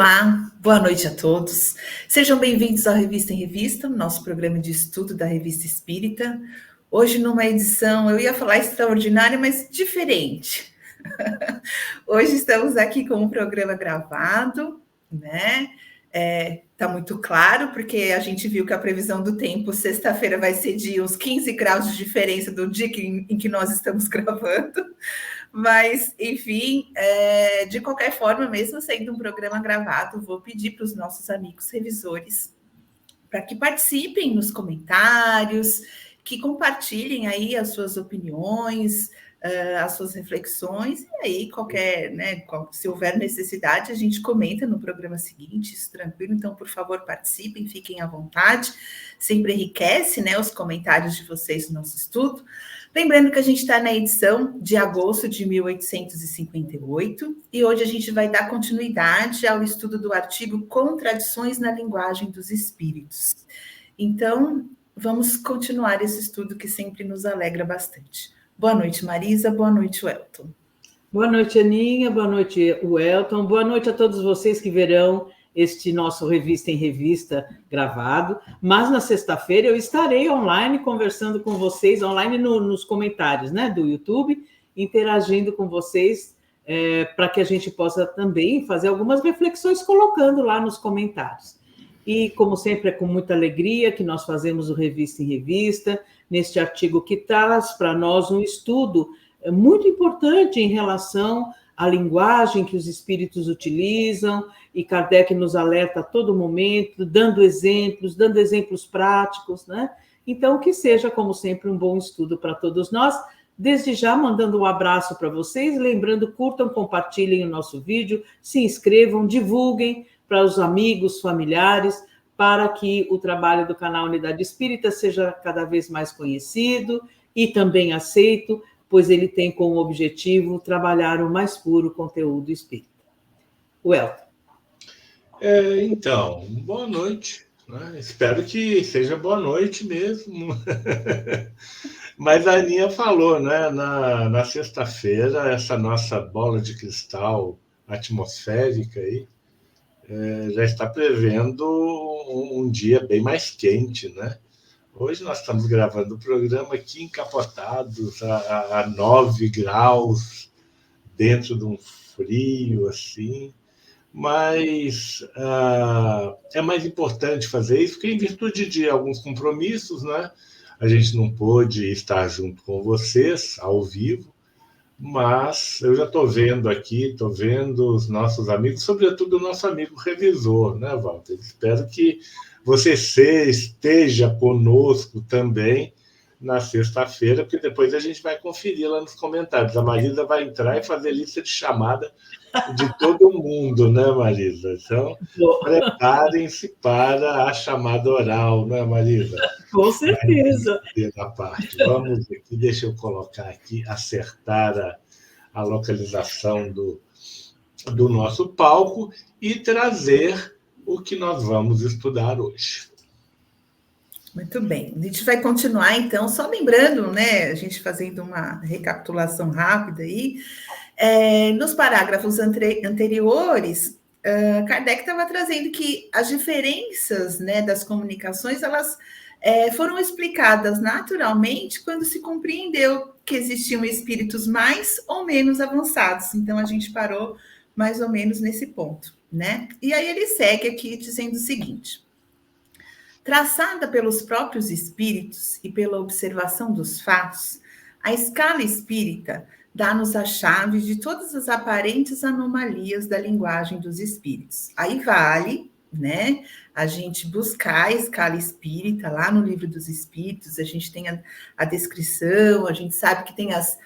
Olá, boa noite a todos. Sejam bem-vindos ao Revista em Revista, nosso programa de estudo da Revista Espírita. Hoje, numa edição, eu ia falar extraordinária, mas diferente. Hoje estamos aqui com um programa gravado, né? Tá muito claro, porque a gente viu que a previsão do tempo, sexta-feira, vai ser de uns 15 graus de diferença do dia em que nós estamos gravando. Mas, enfim, de qualquer forma, mesmo sendo um programa gravado, vou pedir para os nossos amigos revisores para que participem nos comentários, que compartilhem aí as suas opiniões, as suas reflexões, e aí se houver necessidade, a gente comenta no programa seguinte, isso tranquilo. Então, por favor, participem, fiquem à vontade, sempre enriquece, né, os comentários de vocês no nosso estudo. Lembrando que a gente está na edição de agosto de 1858 e hoje a gente vai dar continuidade ao estudo do artigo Contradições na Linguagem dos Espíritos. Então, vamos continuar esse estudo que sempre nos alegra bastante. Boa noite, Marisa. Boa noite, Welton. Boa noite, Aninha. Boa noite, Welton. Boa noite a todos vocês que verão este nosso Revista em Revista gravado, mas na sexta-feira eu estarei online conversando com vocês, online nos comentários, né, do YouTube, interagindo com vocês, para que a gente possa também fazer algumas reflexões colocando lá nos comentários. E, como sempre, é com muita alegria que nós fazemos o Revista em Revista, neste artigo que traz para nós um estudo muito importante em relação à linguagem que os espíritos utilizam, e Kardec nos alerta a todo momento, dando exemplos práticos, né? Então, que seja, como sempre, um bom estudo para todos nós. Desde já, mandando um abraço para vocês, lembrando, curtam, compartilhem o nosso vídeo, se inscrevam, divulguem para os amigos, familiares, para que o trabalho do canal Unidade Espírita seja cada vez mais conhecido e também aceito, pois ele tem como objetivo trabalhar o mais puro conteúdo espírita. Welton. Então, boa noite, né? Espero que seja boa noite mesmo. Mas a Aninha falou, né? Na sexta-feira, essa nossa bola de cristal atmosférica aí, já está prevendo um dia bem mais quente, né? Hoje nós estamos gravando o programa aqui encapotados a 9 graus, dentro de um frio assim. Mas é mais importante fazer isso, porque em virtude de alguns compromissos, né, a gente não pôde estar junto com vocês ao vivo, mas eu já estou vendo aqui, estou vendo os nossos amigos, sobretudo o nosso amigo revisor, né, Walter? Espero que você esteja conosco também na sexta-feira, porque depois a gente vai conferir lá nos comentários. A Marisa vai entrar e fazer lista de chamada de todo mundo, né, Marisa? Então, preparem-se para a chamada oral, né, Marisa? Com certeza. Da parte. Vamos aqui, deixa eu colocar aqui, acertar a localização do nosso palco e trazer o que nós vamos estudar hoje. Muito bem, a gente vai continuar então, só lembrando, né, a gente fazendo uma recapitulação rápida aí, nos parágrafos anteriores, Kardec estava trazendo que as diferenças, né, das comunicações, elas foram explicadas naturalmente quando se compreendeu que existiam espíritos mais ou menos avançados, então a gente parou mais ou menos nesse ponto, né? E aí ele segue aqui dizendo o seguinte: traçada pelos próprios espíritos e pela observação dos fatos, a escala espírita dá-nos a chave de todas as aparentes anomalias da linguagem dos espíritos. Aí vale, né, a gente buscar a escala espírita lá no Livro dos Espíritos, a gente tem a descrição, a gente sabe que tem as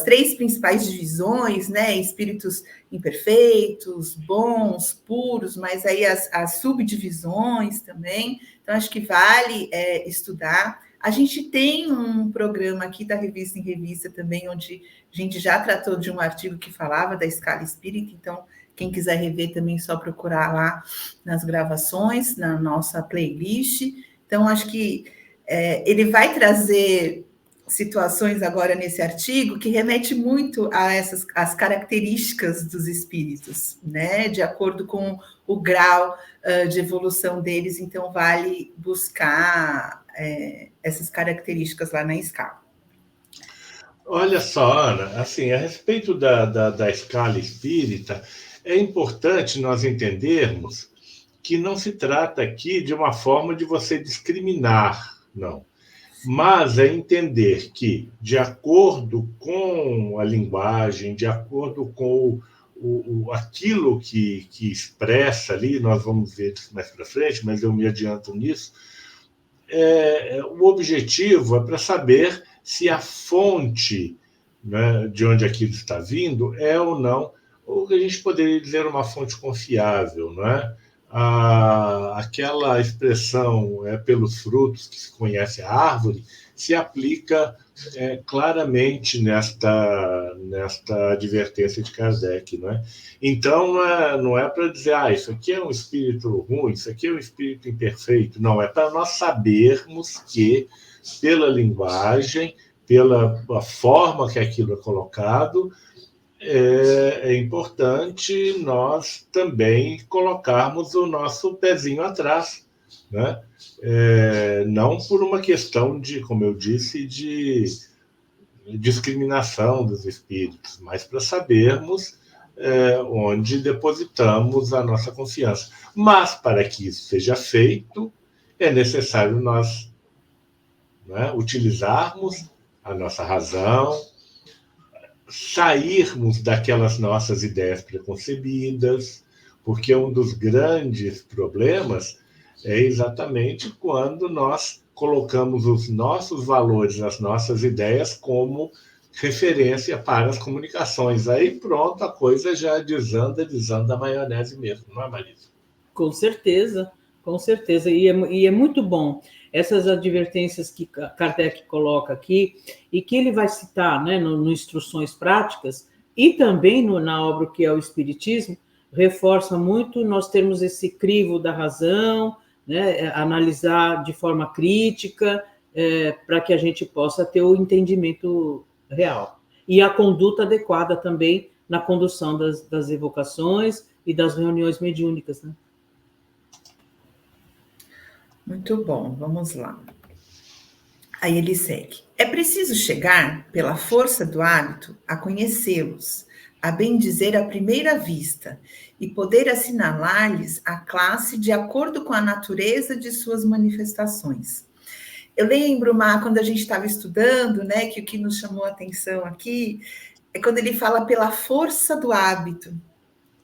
três principais divisões, né, espíritos imperfeitos, bons, puros, mas aí as subdivisões também. Então, acho que vale estudar. A gente tem um programa aqui da Revista em Revista também, onde a gente já tratou de um artigo que falava da escala espírita, então, quem quiser rever também, é só procurar lá nas gravações, na nossa playlist. Então, acho que ele vai trazer situações agora nesse artigo que remete muito a as características dos espíritos, né? De acordo com o grau de evolução deles, então vale buscar essas características lá na escala. Olha só, Ana, assim, a respeito da escala espírita, é importante nós entendermos que não se trata aqui de uma forma de você discriminar, não. Mas é entender que, de acordo com a linguagem, de acordo com aquilo que expressa ali, nós vamos ver isso mais para frente, mas eu me adianto nisso, o objetivo é para saber se a fonte, né, de onde aquilo está vindo é ou não, ou que a gente poderia dizer uma fonte confiável, não é? Aquela expressão pelos frutos que se conhece a árvore se aplica claramente nesta advertência de Kardec, não é? Então, não é para dizer, isso aqui é um espírito ruim, isso aqui é um espírito imperfeito, não, é para nós sabermos que, pela linguagem, pela forma que aquilo é colocado, é importante nós também colocarmos o nosso pezinho atrás, né? Não por uma questão de, como eu disse, de discriminação dos espíritos, mas para sabermos onde depositamos a nossa confiança. Mas, para que isso seja feito, é necessário nós, né, utilizarmos a nossa razão, sairmos daquelas nossas ideias preconcebidas, porque um dos grandes problemas é exatamente quando nós colocamos os nossos valores, as nossas ideias como referência para as comunicações. Aí pronto, a coisa já desanda a maionese mesmo, não é, Marisa? Com certeza, com certeza. E é muito bom essas advertências que Kardec coloca aqui, e que ele vai citar, né, no Instruções Práticas, e também na obra que é o Espiritismo, reforça muito nós termos esse crivo da razão, né, analisar de forma crítica, para que a gente possa ter o entendimento real. E a conduta adequada também na condução das evocações e das reuniões mediúnicas, né? Muito bom, vamos lá. Aí ele segue. É preciso chegar, pela força do hábito, a conhecê-los, a bem dizer à primeira vista, e poder assinalar-lhes a classe de acordo com a natureza de suas manifestações. Eu lembro, Mar, quando a gente estava estudando, né, que o que nos chamou a atenção aqui é quando ele fala pela força do hábito,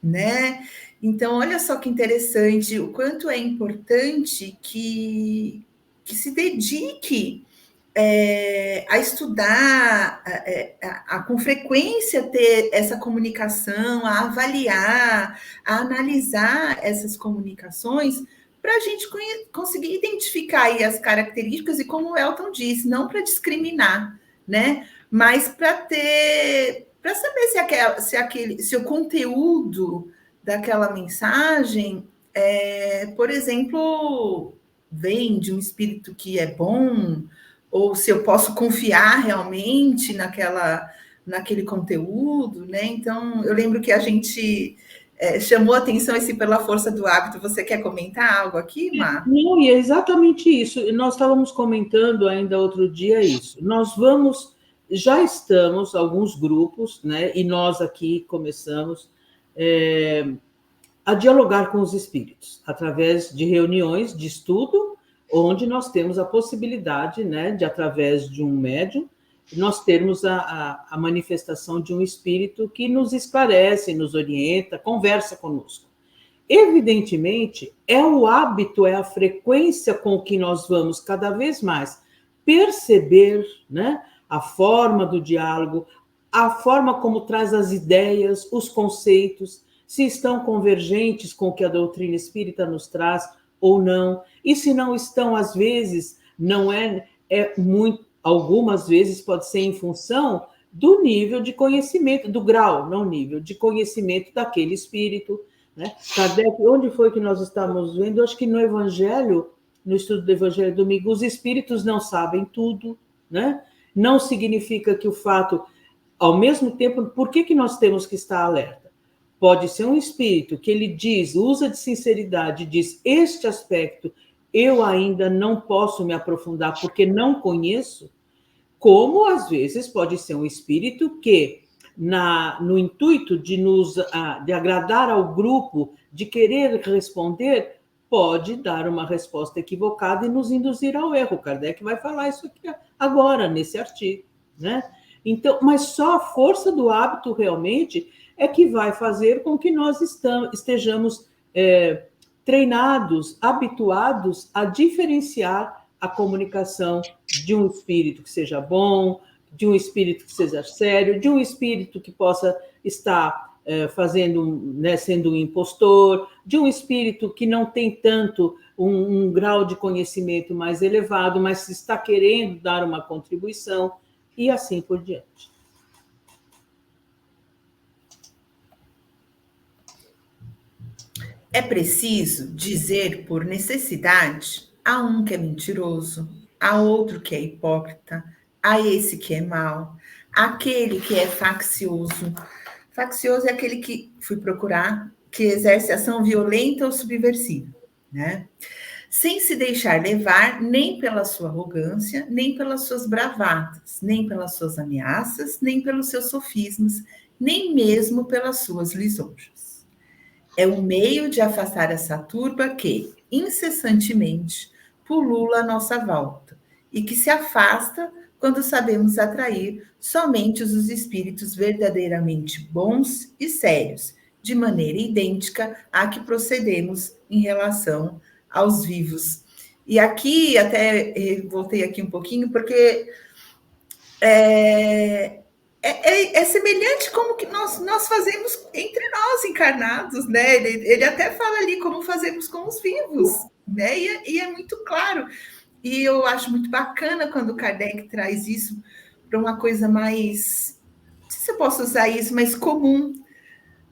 né? Então, olha só que interessante, o quanto é importante que se dedique a estudar, com frequência ter essa comunicação, a avaliar, a analisar essas comunicações, para a gente conseguir identificar aí as características, e como o Elton disse, não para discriminar, né? Mas para saber se o conteúdo daquela mensagem, por exemplo, vem de um espírito que é bom, ou se eu posso confiar realmente naquele conteúdo, né? Então, eu lembro que a gente chamou a atenção esse pela força do hábito. Você quer comentar algo aqui, Mar? Não, e é exatamente isso. Nós estávamos comentando ainda outro dia isso. Já estamos, alguns grupos, né? E nós aqui começamos a dialogar com os espíritos, através de reuniões de estudo, onde nós temos a possibilidade, né, de, através de um médium, nós termos a manifestação de um espírito que nos esclarece, nos orienta, conversa conosco. Evidentemente, é o hábito, é a frequência com que nós vamos cada vez mais perceber, né, a forma do diálogo, a forma como traz as ideias, os conceitos, se estão convergentes com o que a doutrina espírita nos traz ou não, e se não estão, às vezes, não muito, algumas vezes pode ser em função do nível de conhecimento, do grau, não nível, de conhecimento daquele espírito, né? Kardec, onde foi que nós estamos vendo? Acho que no Evangelho, no estudo do Evangelho domingo, os espíritos não sabem tudo, né? Não significa que o fato, ao mesmo tempo, por que nós temos que estar alerta? Pode ser um espírito que ele diz, usa de sinceridade, diz, este aspecto eu ainda não posso me aprofundar porque não conheço, como às vezes pode ser um espírito que, no intuito de agradar ao grupo, de querer responder, pode dar uma resposta equivocada e nos induzir ao erro. Kardec vai falar isso aqui agora, nesse artigo, né? Então, mas só a força do hábito realmente é que vai fazer com que nós estejamos treinados, habituados a diferenciar a comunicação de um espírito que seja bom, de um espírito que seja sério, de um espírito que possa estar sendo um impostor, de um espírito que não tem tanto um grau de conhecimento mais elevado, mas está querendo dar uma contribuição, e assim por diante. É preciso dizer por necessidade a um que é mentiroso, a outro que é hipócrita, a esse que é mau, aquele que é faccioso. Faccioso é aquele que, fui procurar, que exerce ação violenta ou subversiva, né? Sem se deixar levar nem pela sua arrogância, nem pelas suas bravatas, nem pelas suas ameaças, nem pelos seus sofismas, nem mesmo pelas suas lisonjas. É o meio de afastar essa turba que, incessantemente, pulula à nossa volta e que se afasta quando sabemos atrair somente os espíritos verdadeiramente bons e sérios, de maneira idêntica à que procedemos em relação aos vivos. E aqui, até voltei aqui um pouquinho, porque é semelhante como que nós fazemos entre nós encarnados, né? Ele até fala ali como fazemos com os vivos, né? E é muito claro. E eu acho muito bacana quando o Kardec traz isso para uma coisa mais, não sei se eu posso usar isso, mais comum,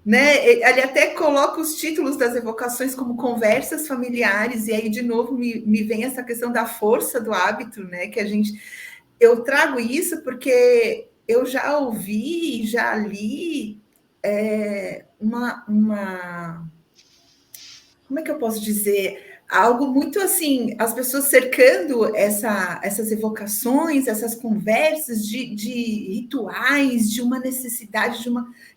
né? Ele até coloca os títulos das evocações como conversas familiares, e aí, de novo, me vem essa questão da força do hábito, né? Que eu trago isso porque eu já ouvi, já li como é que eu posso dizer? Algo muito assim, as pessoas cercando essas evocações, essas conversas de rituais, de uma necessidade,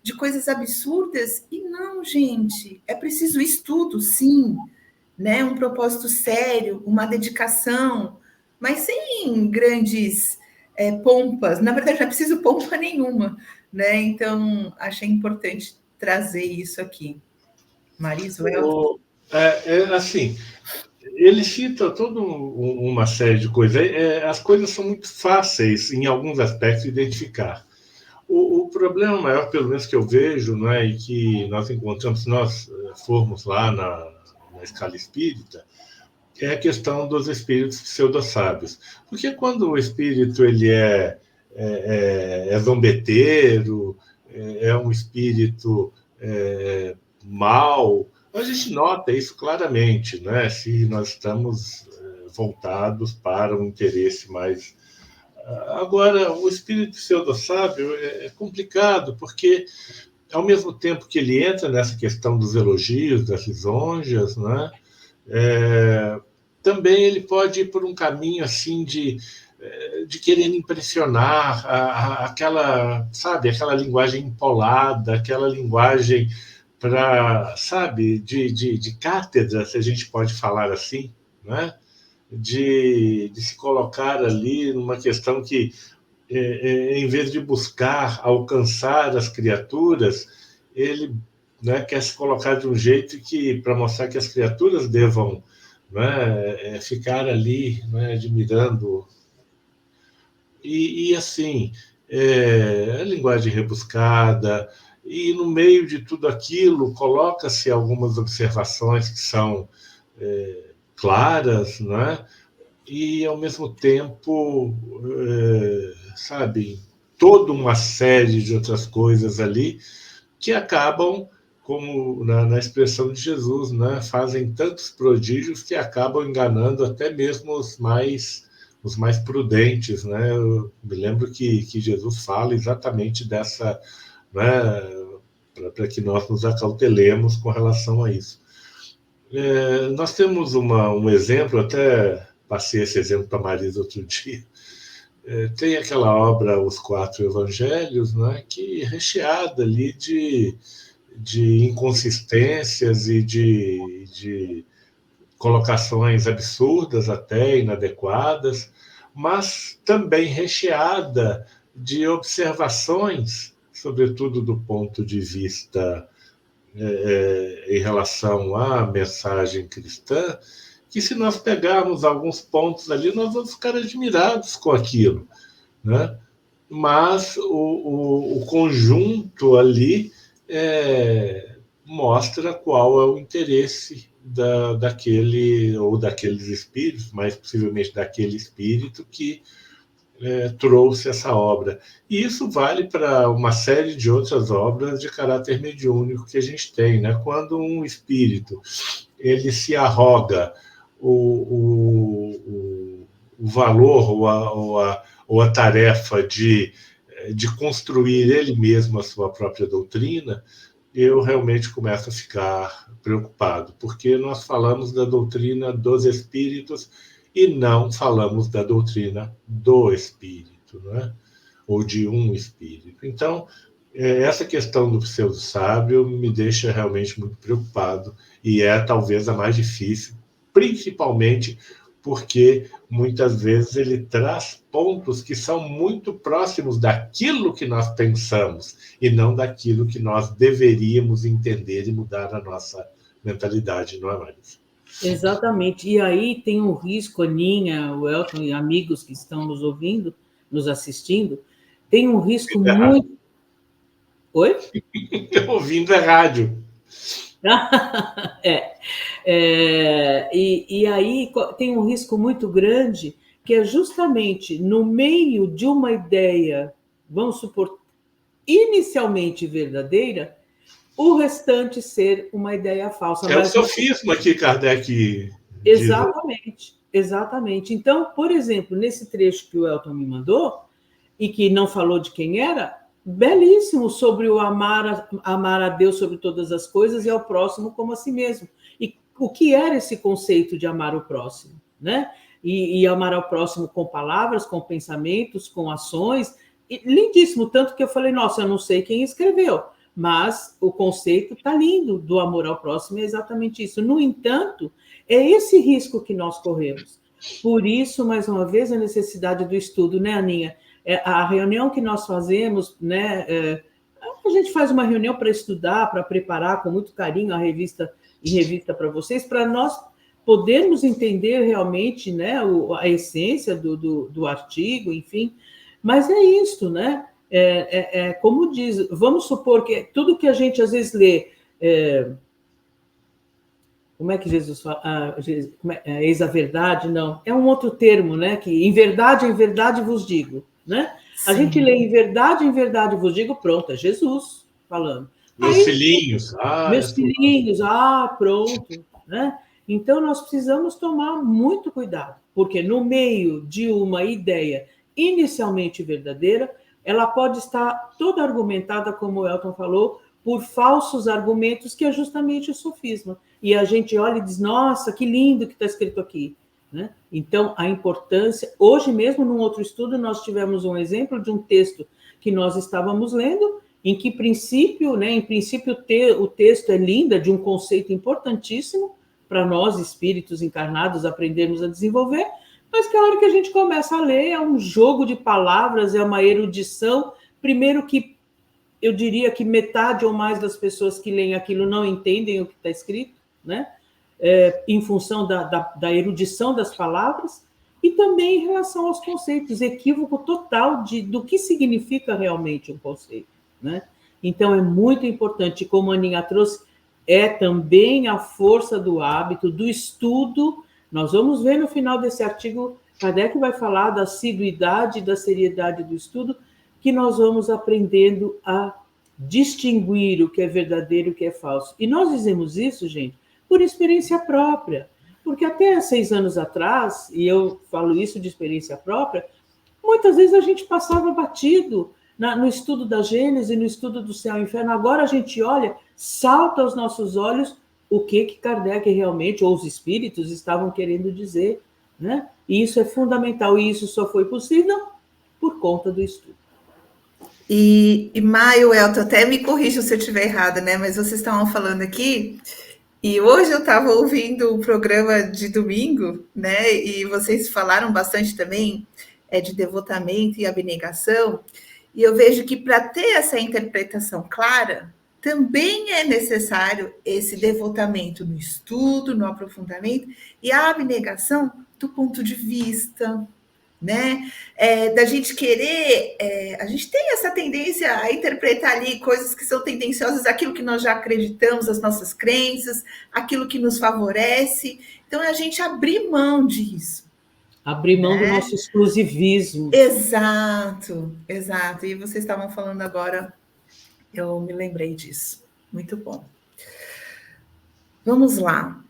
de coisas absurdas. E não, gente, é preciso estudo, sim, né? Um propósito sério, uma dedicação, mas sem grandes pompas. Na verdade, não é preciso pompa nenhuma, né? Então, achei importante trazer isso aqui. Marisa, assim, ele cita toda uma série de coisas. As coisas são muito fáceis, em alguns aspectos, de identificar. O problema maior, pelo menos que eu vejo, não é, e que nós encontramos, se nós formos lá na escala espírita, é a questão dos espíritos pseudo-sábios. Porque quando o espírito ele é zombeteiro, é um espírito mau, a gente nota isso claramente, né? Se nós estamos voltados para um interesse mais... Agora, o espírito pseudo-sábio é complicado, porque, ao mesmo tempo que ele entra nessa questão dos elogios, das lisonjas, né? Também ele pode ir por um caminho assim de querer impressionar, aquela linguagem empolada, aquela linguagem de cátedra, se a gente pode falar assim, né? De se colocar ali numa questão que, em vez de buscar alcançar as criaturas, ele, né, quer se colocar de um jeito para mostrar que as criaturas devam, né, ficar ali, né, admirando. E assim, a linguagem rebuscada, e no meio de tudo aquilo coloca-se algumas observações que são claras, né? E ao mesmo tempo, toda uma série de outras coisas ali que acabam, como na expressão de Jesus, né? Fazem tantos prodígios que acabam enganando até mesmo os mais os mais prudentes, né? Eu me lembro que Jesus fala exatamente dessa, né, para que nós nos acautelemos com relação a isso. Nós temos um exemplo, até passei esse exemplo para a Marisa outro dia. Tem aquela obra Os Quatro Evangelhos, né, que é recheada ali de inconsistências e de colocações absurdas, até inadequadas, mas também recheada de observações, sobretudo do ponto de vista em relação à mensagem cristã, que se nós pegarmos alguns pontos ali, nós vamos ficar admirados com aquilo, né? Mas o conjunto ali mostra qual é o interesse daquele ou daqueles espíritos, mais possivelmente daquele espírito que trouxe essa obra. E isso vale para uma série de outras obras de caráter mediúnico que a gente tem, né? Quando um espírito ele se arroga o valor ou a tarefa de construir ele mesmo a sua própria doutrina, eu realmente começo a ficar preocupado, porque nós falamos da doutrina dos espíritos e não falamos da doutrina do espírito, né? Ou de um espírito. Então, essa questão do pseudo-sábio me deixa realmente muito preocupado, e talvez a mais difícil, principalmente porque muitas vezes ele traz pontos que são muito próximos daquilo que nós pensamos e não daquilo que nós deveríamos entender e mudar a nossa mentalidade, não é, Marisa? Exatamente. E aí tem um risco, Aninha, o Elton e amigos que estão nos ouvindo, nos assistindo, tem um risco muito... Oi? Ouvindo é rádio. E aí tem um risco muito grande, que é justamente no meio de uma ideia, vamos supor, inicialmente verdadeira, o restante ser uma ideia falsa. É o sofisma que Kardec diz. Exatamente. Então, por exemplo, nesse trecho que o Elton me mandou, e que não falou de quem era, belíssimo, sobre o amar a Deus sobre todas as coisas e ao próximo como a si mesmo. E o que era esse conceito de amar o próximo, né? E amar ao próximo com palavras, com pensamentos, com ações. E, lindíssimo, tanto que eu falei, nossa, eu não sei quem escreveu, mas o conceito está lindo do amor ao próximo, é exatamente isso. No entanto, é esse risco que nós corremos. Por isso, mais uma vez, a necessidade do estudo, né, Aninha? A reunião que nós fazemos, né, a gente faz uma reunião para estudar, para preparar com muito carinho a revista para vocês, para nós podermos entender realmente, né, a essência do artigo, enfim. Mas é isso, né? Como diz, vamos supor que tudo que a gente às vezes lê, como é que Jesus fala? Eis a verdade? Não, é um outro termo, né? Que em verdade vos digo, né? Sim. A gente lê em verdade vos digo, pronto, é Jesus falando. Meus filhinhos. Meus filhinhos, pronto, né? Então nós precisamos tomar muito cuidado, porque no meio de uma ideia inicialmente verdadeira, ela pode estar toda argumentada, como o Elton falou, por falsos argumentos, que é justamente o sofisma. E a gente olha e diz, nossa, que lindo que está escrito aqui, né? Então, a importância... Hoje mesmo, num outro estudo, nós tivemos um exemplo de um texto que nós estávamos lendo, em que, em princípio, o texto é lindo, de um conceito importantíssimo para nós, espíritos encarnados, aprendermos a desenvolver, mas que a hora que a gente começa a ler é um jogo de palavras, é uma erudição. Primeiro que eu diria que metade ou mais das pessoas que leem aquilo não entendem o que está escrito, né? Em função da erudição das palavras, e também em relação aos conceitos, equívoco total do que significa realmente um conceito, né? Então, é muito importante, como a Aninha trouxe, é também a força do hábito, do estudo. Nós vamos ver no final desse artigo, Kardec vai falar da assiduidade e da seriedade do estudo, que nós vamos aprendendo a distinguir o que é verdadeiro e o que é falso. E nós dizemos isso, gente, por experiência própria. Porque até 6 anos atrás, e eu falo isso de experiência própria, muitas vezes a gente passava batido no estudo da Gênese, no estudo do céu e inferno. Agora a gente olha, salta aos nossos olhos o que Kardec realmente, ou os espíritos, estavam querendo dizer, né? E isso é fundamental, e isso só foi possível por conta do estudo. E Maio, Elton, até me corrija se eu estiver errada, né? Mas vocês estavam falando aqui, e hoje eu estava ouvindo o programa de domingo, né? E vocês falaram bastante também de devotamento e abnegação, e eu vejo que para ter essa interpretação clara, também é necessário esse devotamento no estudo, no aprofundamento, e a abnegação do ponto de vista, né? Da gente querer, a gente tem essa tendência a interpretar ali coisas que são tendenciosas, aquilo que nós já acreditamos, as nossas crenças, aquilo que nos favorece. Então, é a gente abrir mão disso. Abrir mão do nosso exclusivismo. Exato, exato. E vocês estavam falando agora, eu me lembrei disso. Muito bom. Vamos lá.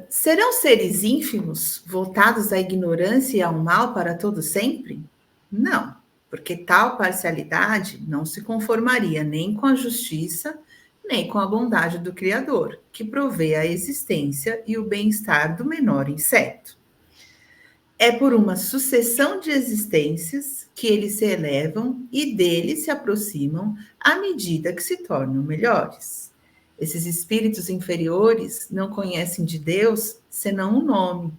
Serão seres ínfimos, voltados à ignorância e ao mal para todo sempre? Não, porque tal parcialidade não se conformaria nem com a justiça, nem com a bondade do Criador, que provê a existência e o bem-estar do menor inseto. É por uma sucessão de existências que eles se elevam e dele se aproximam à medida que se tornam melhores. Esses espíritos inferiores não conhecem de Deus senão o nome,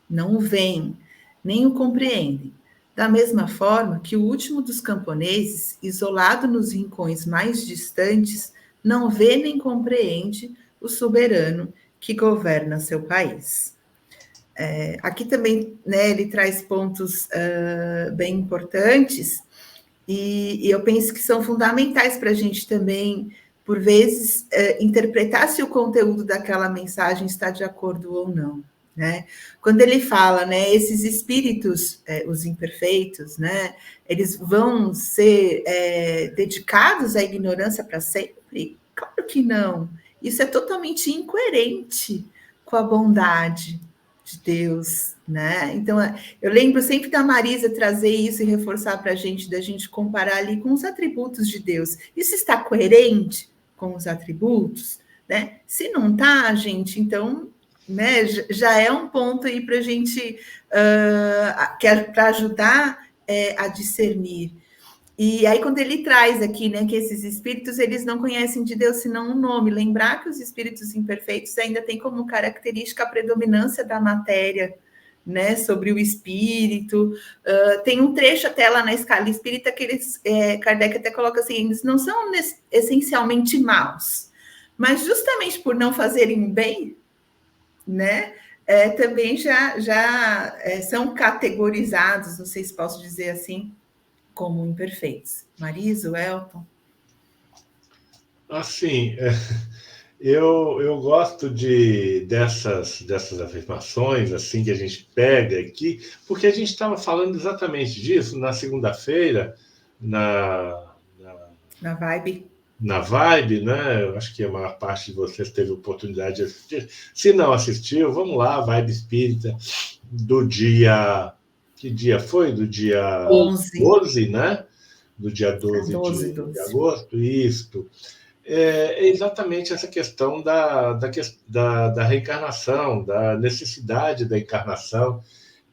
não o veem, nem o compreendem. Da mesma forma que o último dos camponeses, isolado nos rincões mais distantes, não vê nem compreende o soberano que governa seu país. Aqui também, né, ele traz pontos bem importantes e eu penso que são fundamentais para a gente também, por vezes, interpretar se o conteúdo daquela mensagem está de acordo ou não, né? Quando ele fala, né, esses espíritos, os imperfeitos, né, eles vão ser dedicados à ignorância para sempre? Claro que não. Isso é totalmente incoerente com a bondade de Deus, né? Então, eu lembro sempre da Marisa trazer isso e reforçar para a gente, da gente comparar ali com os atributos de Deus. Isso está coerente com os atributos, né? Se não está, gente, então, né, já é um ponto aí para a gente, para ajudar a discernir. E aí, quando ele traz aqui, né, que esses espíritos, eles não conhecem de Deus senão um nome. Lembrar que os espíritos imperfeitos ainda têm como característica a predominância da matéria, né, sobre o espírito. Tem um trecho até lá na escala espírita que Kardec até coloca assim, eles não são essencialmente maus, mas justamente por não fazerem o bem, né, também já são categorizados, não sei se posso dizer assim, como imperfeitos. Marisa, Elton? Assim, eu gosto dessas afirmações assim que a gente pega aqui, porque a gente estava falando exatamente disso na segunda-feira, na Vibe. Na Vibe, né? Eu acho que a maior parte de vocês teve oportunidade de assistir. Se não assistiu, vamos lá, Vibe Espírita, do dia... Que dia foi? Do dia 12, né? Do dia 12 de agosto, isto. É exatamente essa questão da reencarnação, da necessidade da encarnação,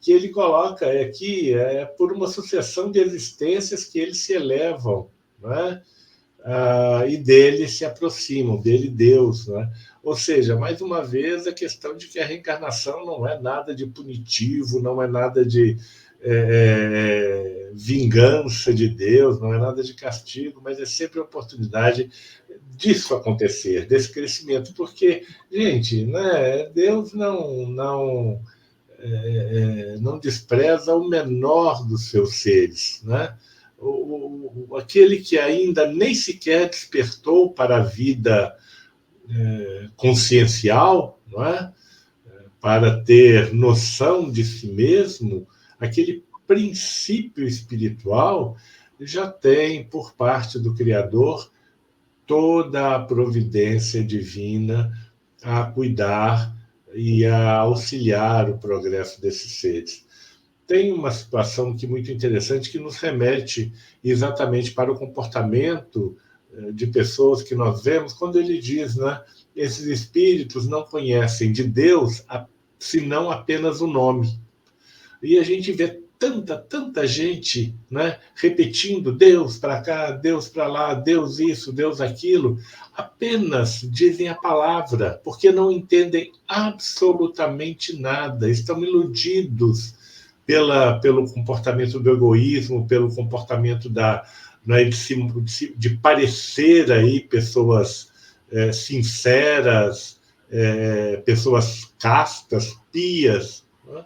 que ele coloca aqui por uma sucessão de existências que eles se elevam, né? E dele se aproximam, dele Deus, né? Ou seja, mais uma vez, a questão de que a reencarnação não é nada de punitivo, não é nada de vingança de Deus, não é nada de castigo, mas é sempre a oportunidade disso acontecer, desse crescimento, porque, gente, né, Deus não despreza o menor dos seus seres, né? Aquele que ainda nem sequer despertou para a vida consciencial, não é? Para ter noção de si mesmo, aquele princípio espiritual já tem, por parte do Criador, toda a providência divina a cuidar e a auxiliar o progresso desses seres. Tem uma situação que é muito interessante que nos remete exatamente para o comportamento de pessoas que nós vemos, quando ele diz, né, esses espíritos não conhecem de Deus senão apenas o nome. E a gente vê tanta gente, né, repetindo Deus para cá, Deus para lá, Deus isso, Deus aquilo, apenas dizem a palavra, porque não entendem absolutamente nada, estão iludidos pelo comportamento do egoísmo, pelo comportamento né, de parecer aí pessoas sinceras, pessoas castas, pias, né?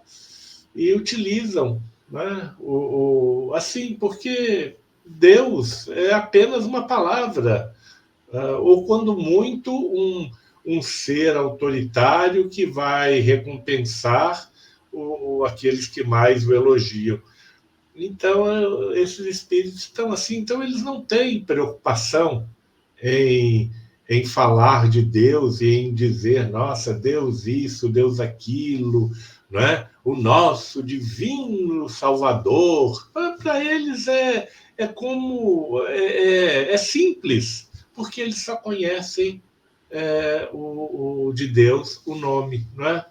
E utilizam, né, assim, porque Deus é apenas uma palavra, ou quando muito um ser autoritário que vai recompensar aqueles que mais o elogiam. Então, esses espíritos estão assim, então eles não têm preocupação em falar de Deus e em dizer, nossa, Deus isso, Deus aquilo, não é? O nosso divino Salvador. Para eles é simples, porque eles só conhecem o de Deus, o nome, não é?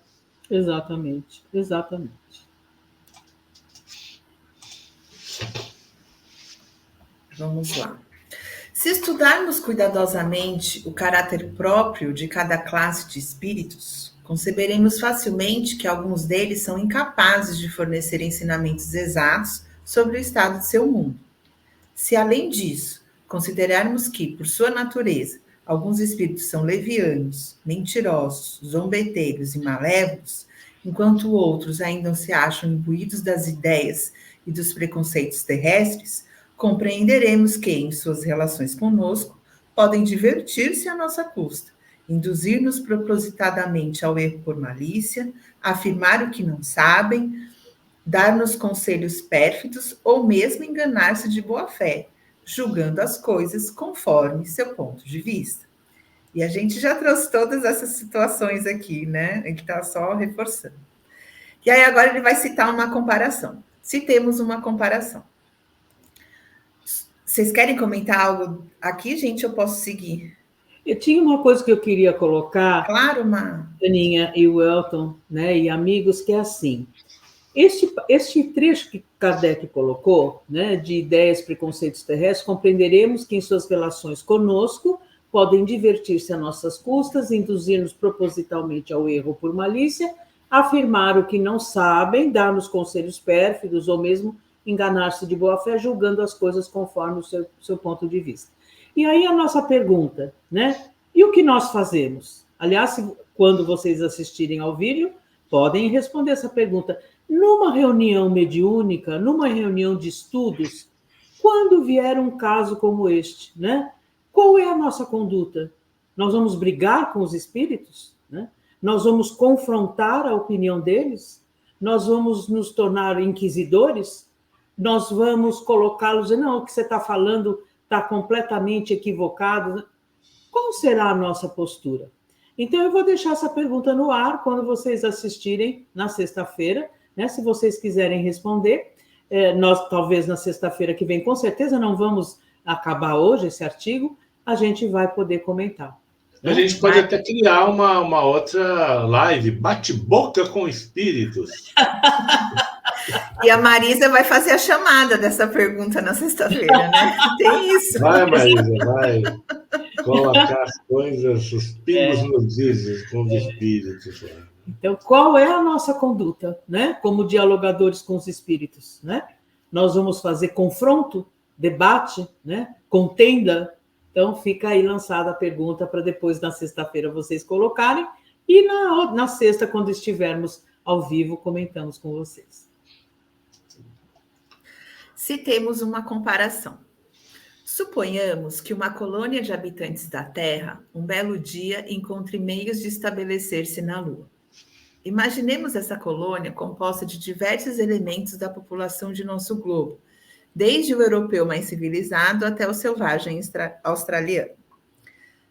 Exatamente. Vamos lá. Se estudarmos cuidadosamente o caráter próprio de cada classe de espíritos, conceberemos facilmente que alguns deles são incapazes de fornecer ensinamentos exatos sobre o estado de seu mundo. Se, além disso, considerarmos que, por sua natureza, alguns espíritos são levianos, mentirosos, zombeteiros e malévolos, enquanto outros ainda se acham imbuídos das ideias e dos preconceitos terrestres, compreenderemos que, em suas relações conosco, podem divertir-se à nossa custa, induzir-nos propositadamente ao erro por malícia, afirmar o que não sabem, dar-nos conselhos pérfidos ou mesmo enganar-se de boa fé, julgando as coisas conforme seu ponto de vista. E a gente já trouxe todas essas situações aqui, né? Ele está só reforçando. E aí agora ele vai citar uma comparação. Citemos uma comparação. Vocês querem comentar algo aqui, gente? Eu posso seguir? Eu tinha uma coisa que eu queria colocar, claro, Má. Aninha e o Elton, né, e amigos, que é assim. Este trecho que Kardec colocou, né, de ideias, preconceitos terrestres, compreenderemos que em suas relações conosco podem divertir-se a nossas custas, induzir-nos propositalmente ao erro por malícia, afirmar o que não sabem, dar-nos conselhos pérfidos ou mesmo enganar-se de boa fé, julgando as coisas conforme o seu ponto de vista. E aí a nossa pergunta, né? E o que nós fazemos? Aliás, quando vocês assistirem ao vídeo, podem responder essa pergunta. Numa reunião mediúnica, numa reunião de estudos, quando vier um caso como este, né? Qual é a nossa conduta? Nós vamos brigar com os espíritos? Né? Nós vamos confrontar a opinião deles? Nós vamos nos tornar inquisidores? Nós vamos colocá-los e não, o que você está falando está completamente equivocado. Qual será a nossa postura? Então, eu vou deixar essa pergunta no ar quando vocês assistirem na sexta-feira, né? Se vocês quiserem responder. Nós, talvez, na sexta-feira que vem, com certeza não vamos acabar hoje esse artigo, a gente vai poder comentar. A gente pode até criar uma outra live, bate-boca com espíritos. E a Marisa vai fazer a chamada dessa pergunta na sexta-feira, né? Tem isso. Vai, Marisa, vai colocar as coisas, os pingos nos is com os espíritos. Então, qual é a nossa conduta, né? Como dialogadores com os espíritos, né? Nós vamos fazer confronto, debate, né? Contenda. Então, fica aí lançada a pergunta para depois, na sexta-feira, vocês colocarem. E na sexta, quando estivermos ao vivo, comentamos com vocês. Citemos uma comparação. Suponhamos que uma colônia de habitantes da Terra, um belo dia, encontre meios de estabelecer-se na Lua. Imaginemos essa colônia composta de diversos elementos da população de nosso globo, desde o europeu mais civilizado até o selvagem australiano.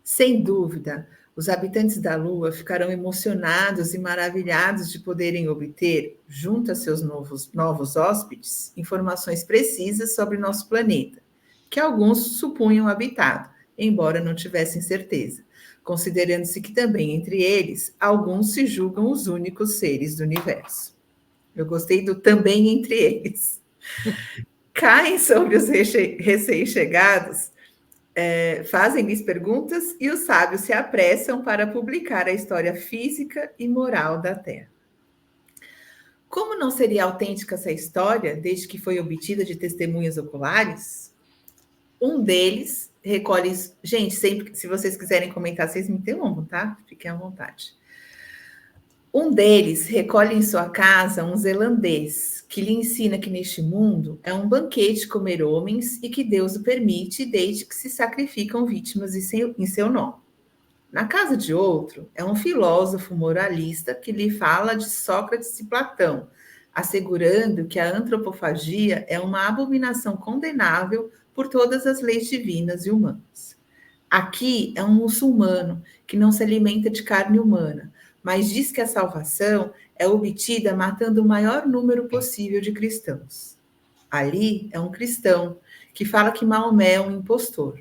Sem dúvida, Os habitantes da Lua ficarão emocionados e maravilhados de poderem obter, junto a seus novos hóspedes, informações precisas sobre nosso planeta, que alguns supunham habitado, embora não tivessem certeza, considerando-se que também entre eles, alguns se julgam os únicos seres do universo. Eu gostei do também entre eles. Caem sobre os recém-chegados, fazem-lhes perguntas e os sábios se apressam para publicar a história física e moral da Terra. Como não seria autêntica essa história, desde que foi obtida de testemunhas oculares? Um deles recolhe... Gente, sempre, se vocês quiserem comentar, vocês me interrompam, tá? Fiquem à vontade. Um deles recolhe em sua casa um zelandês, que lhe ensina que neste mundo é um banquete comer homens e que Deus o permite desde que se sacrificam vítimas em seu nome. Na casa de outro, é um filósofo moralista que lhe fala de Sócrates e Platão, assegurando que a antropofagia é uma abominação condenável por todas as leis divinas e humanas. Aqui é um muçulmano que não se alimenta de carne humana, mas diz que a salvação é obtida matando o maior número possível de cristãos. Ali é um cristão que fala que Maomé é um impostor.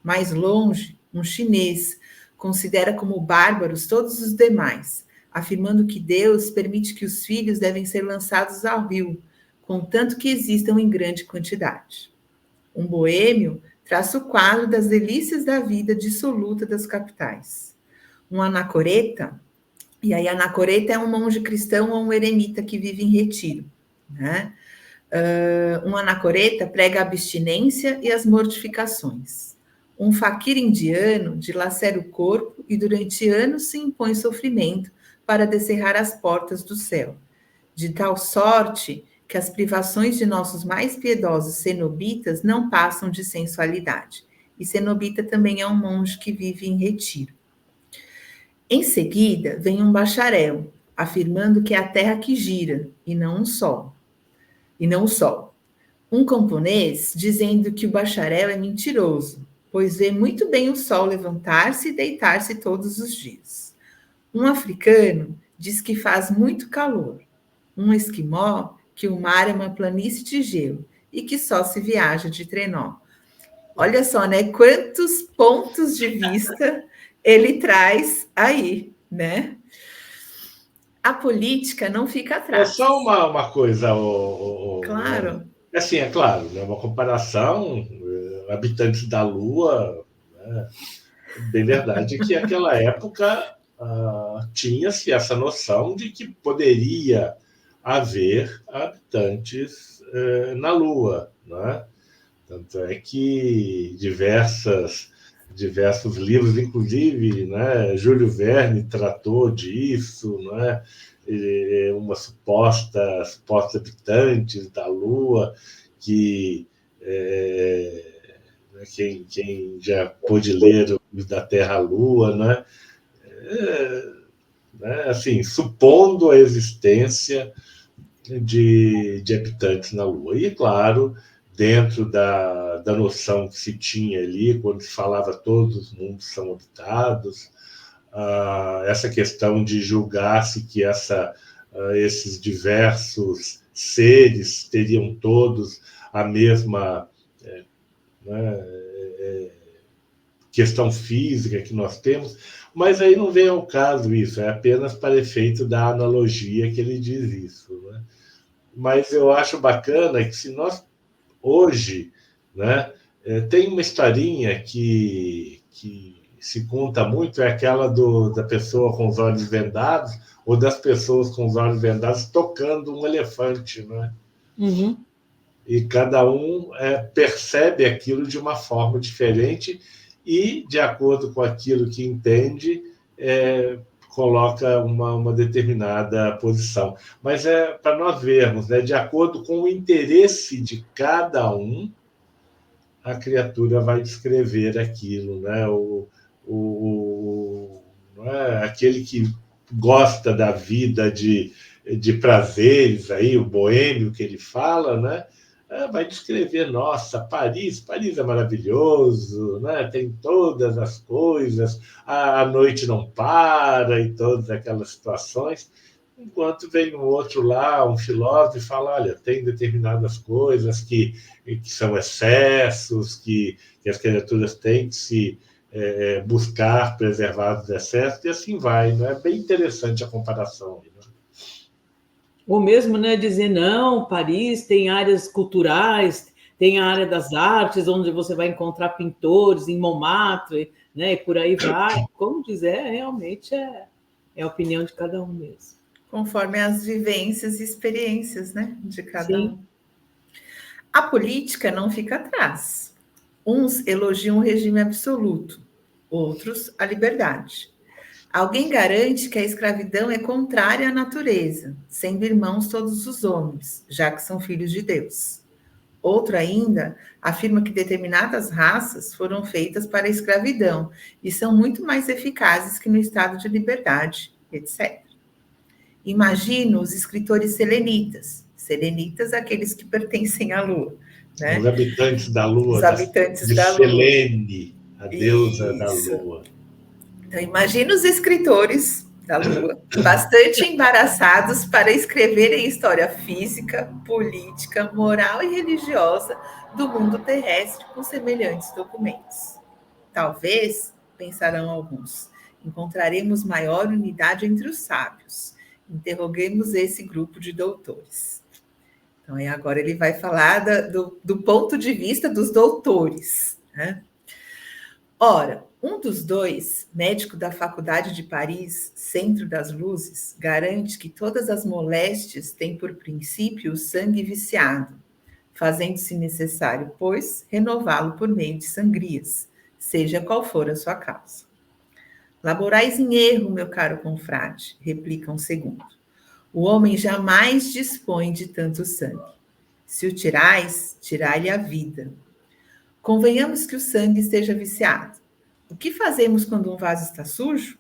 Mais longe, um chinês considera como bárbaros todos os demais, afirmando que Deus permite que os filhos devem ser lançados ao rio, contanto que existam em grande quantidade. Um boêmio traça o quadro das delícias da vida dissoluta das capitais. Um anacoreta, e aí anacoreta é um monge cristão ou um eremita que vive em retiro, né? Um anacoreta prega a abstinência e as mortificações. Um faquir indiano dilacera o corpo e durante anos se impõe sofrimento para descerrar as portas do céu, de tal sorte que as privações de nossos mais piedosos cenobitas não passam de sensualidade. E cenobita também é um monge que vive em retiro. Em seguida, vem um bacharel, afirmando que é a Terra que gira, e não o Sol. Um camponês dizendo que o bacharel é mentiroso, pois vê muito bem o Sol levantar-se e deitar-se todos os dias. Um africano diz que faz muito calor. Um esquimó que o mar é uma planície de gelo e que só se viaja de trenó. Olha só, né? Quantos pontos de vista ele traz aí, né? A política não fica atrás. É só uma coisa, Claro. Assim, é claro, né, uma comparação, habitantes da Lua, né, bem verdade que naquela época tinha-se essa noção de que poderia haver habitantes na Lua, né? Tanto é que diversos livros, inclusive, né, Júlio Verne tratou disso, né, uma supostos habitantes da Lua, que quem já pôde ler o da Terra-Lua, né, assim, supondo a existência de habitantes na Lua. E, claro, dentro da noção que se tinha ali, quando se falava todos os mundos são habitados, essa questão de julgar-se que esses diversos seres teriam todos a mesma questão física que nós temos, mas aí não vem ao caso isso, é apenas para efeito da analogia que ele diz isso, né? Mas eu acho bacana que se nós hoje, né, tem uma historinha que se conta muito, é aquela da pessoa com os olhos vendados, ou das pessoas com os olhos vendados tocando um elefante, né? Uhum. E cada um percebe aquilo de uma forma diferente e, de acordo com aquilo que entende, coloca uma determinada posição. Mas é para nós vermos, né, de acordo com o interesse de cada um, a criatura vai descrever aquilo, né? Aquele que gosta da vida de prazeres, aí, o boêmio que ele fala, né? vai descrever, nossa, Paris é maravilhoso, né? Tem todas as coisas, a noite não para e todas aquelas situações, enquanto vem um outro lá, um filósofo, e fala, olha, tem determinadas coisas que são excessos, que as criaturas têm que se buscar preservar dos excessos, e assim vai. Não é bem interessante a comparação. Né? Ou mesmo, né, dizer, não, Paris tem áreas culturais, tem a área das artes, onde você vai encontrar pintores em Montmartre, né, e por aí vai. Como dizer, realmente é a opinião de cada um mesmo. Conforme as vivências e experiências, né, de cada Sim. um. A política não fica atrás. Uns elogiam o regime absoluto, outros a liberdade. Alguém garante que a escravidão é contrária à natureza, sendo irmãos todos os homens, já que são filhos de Deus. Outro ainda afirma que determinadas raças foram feitas para a escravidão e são muito mais eficazes que no estado de liberdade, etc. Imagino os escritores selenitas, aqueles que pertencem à Lua, né? Os habitantes da Lua, Os habitantes de da Lua. Selene, a deusa da Isso. Lua. Então, imagina os escritores da Lua, bastante embaraçados para escreverem história física, política, moral e religiosa do mundo terrestre com semelhantes documentos. Talvez, pensarão alguns, encontraremos maior unidade entre os sábios. Interroguemos esse grupo de doutores. Então, agora ele vai falar do ponto de vista dos doutores, né? Ora, um dos dois, médico da Faculdade de Paris, Centro das Luzes, garante que todas as moléstias têm por princípio o sangue viciado, fazendo-se necessário, pois, renová-lo por meio de sangrias, seja qual for a sua causa. Laborais em erro, meu caro confrade, replica um segundo. O homem jamais dispõe de tanto sangue. Se o tirais, tirai-lhe a vida. Convenhamos que o sangue esteja viciado. O que fazemos quando um vaso está sujo?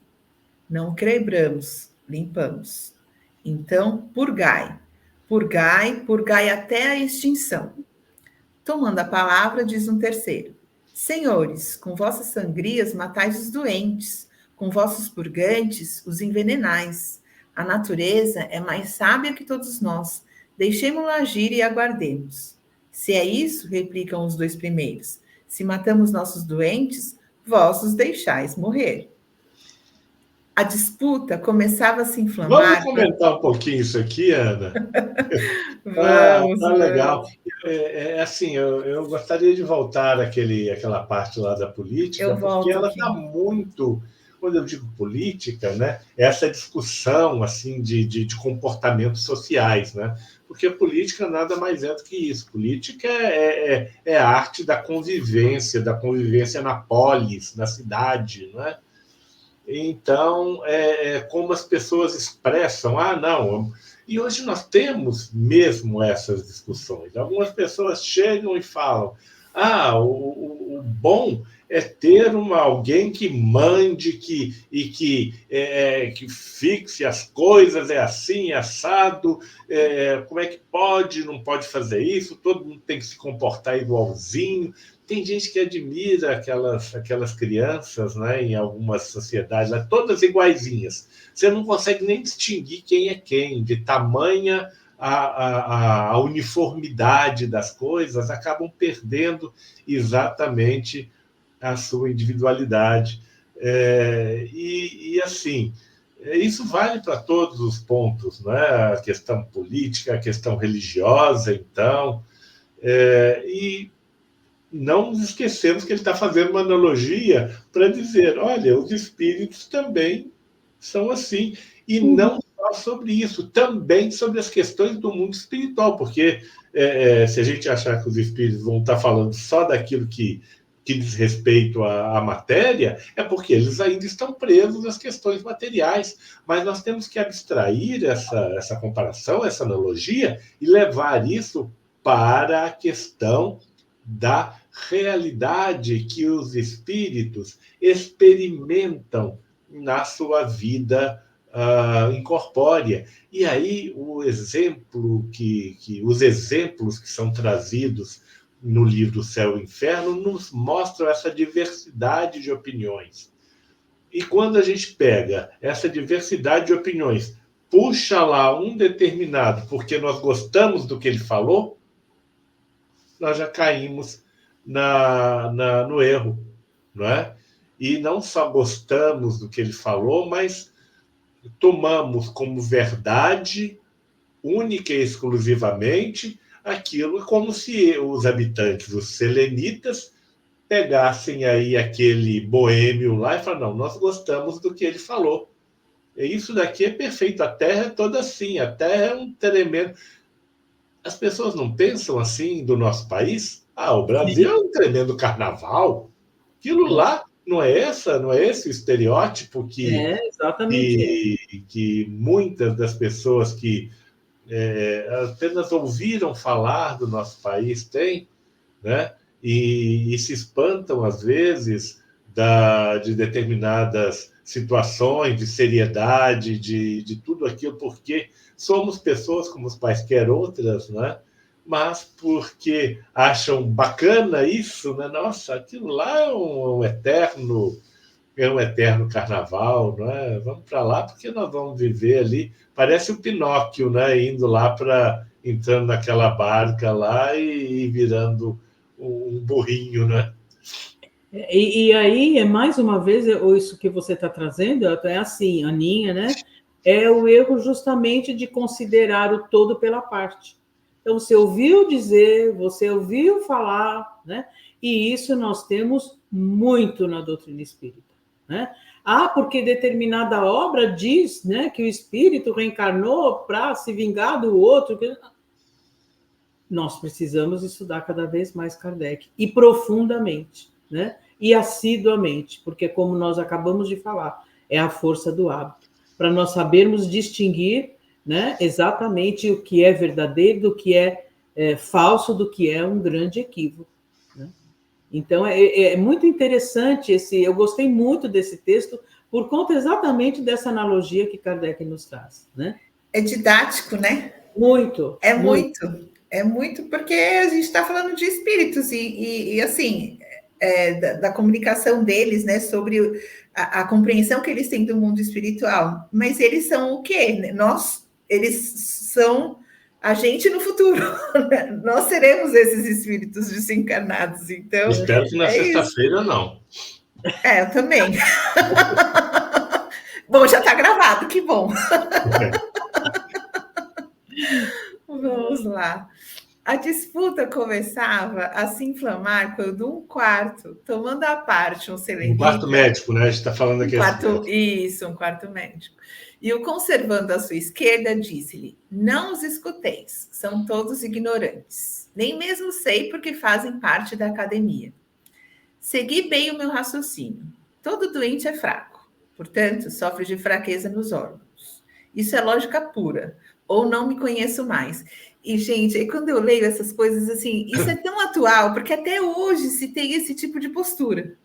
Não o quebramos, limpamos. Então, purgai. Purgai, purgai até a extinção. Tomando a palavra, diz um terceiro. Senhores, com vossas sangrias matais os doentes, com vossos purgantes os envenenais. A natureza é mais sábia que todos nós. Deixemo-la agir e aguardemos. Se é isso, replicam os dois primeiros, se matamos nossos doentes, vós os deixais morrer. A disputa começava a se inflamar. Vamos comentar um pouquinho isso aqui, Ana? Vamos, tá legal. Assim, eu gostaria de voltar àquela parte lá da política, porque ela está muito, quando eu digo política, né, essa discussão assim de comportamentos sociais, né? Porque a política nada mais é do que isso. Política é a arte da convivência na polis, na cidade, né? Então, como as pessoas expressam, não. E hoje nós temos mesmo essas discussões. Algumas pessoas chegam e falam, o bom é ter alguém que mande, que fixe as coisas, é assim, é assado, como é que pode, não pode fazer isso, todo mundo tem que se comportar igualzinho. Tem gente que admira aquelas crianças, né, em algumas sociedades, né, todas iguaizinhas. Você não consegue nem distinguir quem é quem, de tamanha a uniformidade das coisas, acabam perdendo exatamente a sua individualidade. Assim, isso vale para todos os pontos, né? A questão política, a questão religiosa, então. E não nos esquecemos que ele está fazendo uma analogia para dizer, olha, os espíritos também são assim. E não só sobre isso, também sobre as questões do mundo espiritual, porque se a gente achar que os espíritos vão estar falando só daquilo que diz respeito à matéria, é porque eles ainda estão presos às questões materiais. Mas nós temos que abstrair essa comparação, essa analogia, e levar isso para a questão da realidade que os espíritos experimentam na sua vida incorpórea. E aí os exemplos que são trazidos no livro Céu e Inferno nos mostram essa diversidade de opiniões. E quando a gente pega essa diversidade de opiniões, puxa lá um determinado porque nós gostamos do que ele falou, nós já caímos no erro, não é? E não só gostamos do que ele falou, mas tomamos como verdade, única e exclusivamente, aquilo, como se os habitantes, os selenitas, pegassem aí aquele boêmio lá e falaram, não, nós gostamos do que ele falou. E isso daqui é perfeito, a Terra é toda assim, a Terra é um tremendo... As pessoas não pensam assim do nosso país? O Brasil é um tremendo carnaval. Aquilo lá não é esse o estereótipo que muitas das pessoas que apenas ouviram falar do nosso país têm, né? E se espantam, às vezes, de determinadas situações, de seriedade, de tudo aquilo, porque somos pessoas como quaisquer outras, né? Mas porque acham bacana isso, né? Nossa, aquilo lá é um eterno carnaval, não é? Vamos para lá porque nós vamos viver ali. Parece o Pinóquio, né? Entrando naquela barca lá e virando um burrinho, né? E aí, mais uma vez, isso que você está trazendo, é assim, Aninha, né? É o erro justamente de considerar o todo pela parte. Então, você ouviu dizer, você ouviu falar, né? E isso nós temos muito na doutrina espírita, né? Porque determinada obra diz, né, que o espírito reencarnou para se vingar do outro. Nós precisamos estudar cada vez mais Kardec, e profundamente, né? E assiduamente, porque, como nós acabamos de falar, é a força do hábito, para nós sabermos distinguir, né, exatamente o que é verdadeiro do que é falso, do que é um grande equívoco, né? Então, é muito interessante eu gostei muito desse texto por conta exatamente dessa analogia que Kardec nos traz, né? É didático, né? Muito. É muito, porque a gente está falando de espíritos e assim, da comunicação deles, né, sobre a compreensão que eles têm do mundo espiritual. Mas eles são o quê? Eles são a gente no futuro. Nós seremos esses espíritos desencarnados. Então, espero que na sexta-feira não. Eu também. Bom, já está gravado, que bom. Vamos lá. A disputa começava a se inflamar quando um quarto, tomando à parte um selenita... Um quarto médico, né? A gente está falando aqui. Um quarto médico. E o conservando à sua esquerda disse-lhe, não os escuteis, são todos ignorantes. Nem mesmo sei porque fazem parte da academia. Segui bem o meu raciocínio. Todo doente é fraco, portanto, sofre de fraqueza nos órgãos. Isso é lógica pura, ou não me conheço mais. E, gente, quando eu leio essas coisas, assim, isso é tão atual, porque até hoje se tem esse tipo de postura.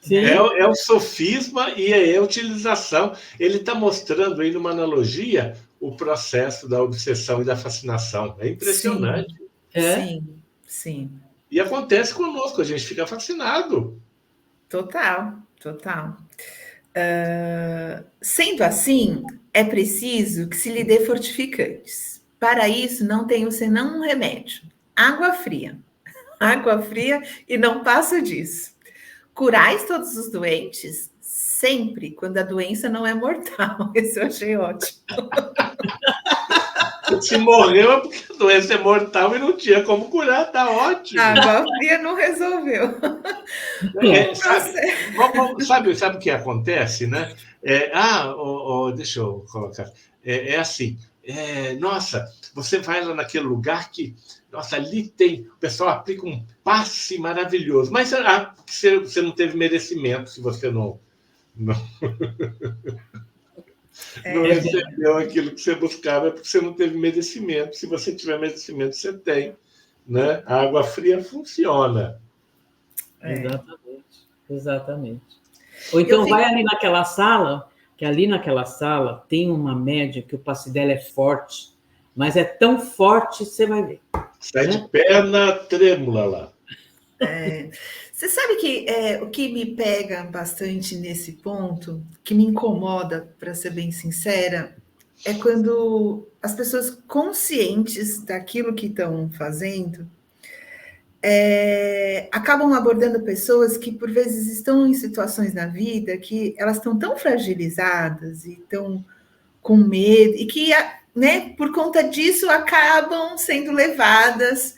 É o sofisma e é a utilização. Ele está mostrando aí, numa analogia, o processo da obsessão e da fascinação. É impressionante. Sim. E acontece conosco, a gente fica fascinado. Total. Sendo assim, é preciso que se lhe dê fortificantes. Para isso, não tenho senão um remédio. Água fria. Água fria e não passo disso. Curais todos os doentes sempre quando a doença não é mortal. Esse eu achei ótimo. Se morreu é porque a doença é mortal e não tinha como curar, tá ótimo. A água fria não resolveu. Sabe o que acontece, né? Deixa eu colocar. Assim, nossa, você vai lá naquele lugar que, nossa, ali o pessoal aplica um passe maravilhoso, mas você não teve merecimento se você não recebeu aquilo que você buscava, é porque você não teve merecimento. Se você tiver merecimento, você tem, né? A água fria funciona. Exatamente. Ou então vai ali naquela sala que ali naquela sala tem uma média que o passe dela é forte, mas é tão forte, você vai ver. Sai de perna trêmula lá. Você sabe que o que me pega bastante nesse ponto, que me incomoda, para ser bem sincera, é quando as pessoas conscientes daquilo que estão fazendo acabam abordando pessoas que, por vezes, estão em situações na vida que elas estão tão fragilizadas e estão com medo, e que, né, por conta disso, acabam sendo levadas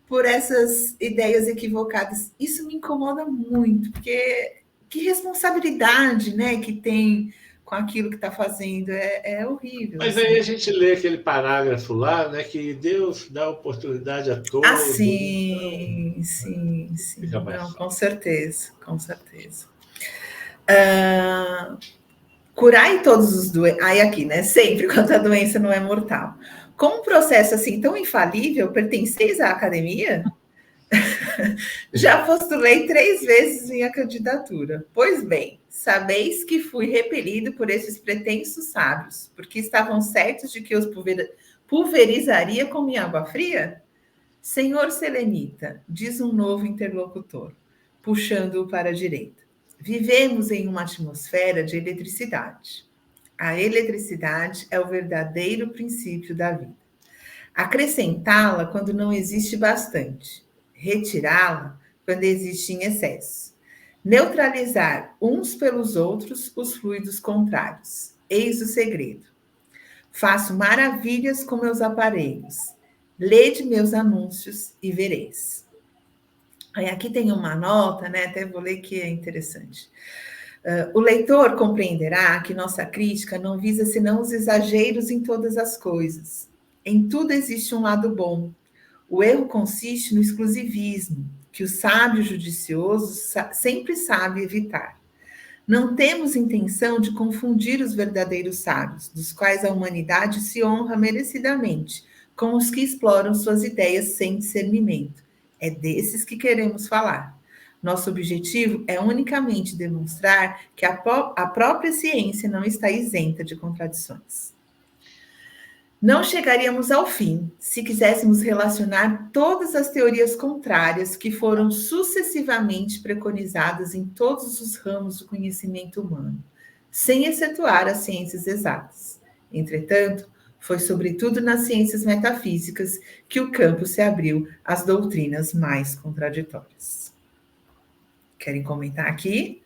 por essas ideias equivocadas. Isso me incomoda muito, porque que responsabilidade, né, que tem com aquilo que está fazendo, é horrível. Mas Assim. aí a gente lê aquele parágrafo lá, né, que Deus dá oportunidade a Ah, todos. sim, Então, sim, fica sim. mais Não, com fácil. certeza, com certeza. Curar todos os doentes. Aí aqui, né? Sempre quando a doença não é mortal. Com um processo assim tão infalível, pertenceis à academia? Já postulei 3 vezes minha candidatura. Pois bem, sabeis que fui repelido por esses pretensos sábios, porque estavam certos de que os pulverizaria com minha água fria? Senhor Selenita, diz um novo interlocutor, puxando-o para a direita. Vivemos em uma atmosfera de eletricidade. A eletricidade é o verdadeiro princípio da vida. Acrescentá-la quando não existe bastante. Retirá-la quando existe em excesso. Neutralizar uns pelos outros os fluidos contrários. Eis o segredo. Faço maravilhas com meus aparelhos. Lede meus anúncios e vereis. Aí aqui tem uma nota, né? Até vou ler que é interessante. O leitor compreenderá que nossa crítica não visa senão os exageros em todas as coisas. Em tudo existe um lado bom. O erro consiste no exclusivismo, que o sábio judicioso sempre sabe evitar. Não temos intenção de confundir os verdadeiros sábios, dos quais a humanidade se honra merecidamente, com os que exploram suas ideias sem discernimento. É desses que queremos falar. Nosso objetivo é unicamente demonstrar que a própria ciência não está isenta de contradições. Não chegaríamos ao fim se quiséssemos relacionar todas as teorias contrárias que foram sucessivamente preconizadas em todos os ramos do conhecimento humano, sem excetuar as ciências exatas. Entretanto, foi sobretudo nas ciências metafísicas que o campo se abriu às doutrinas mais contraditórias. Querem comentar aqui?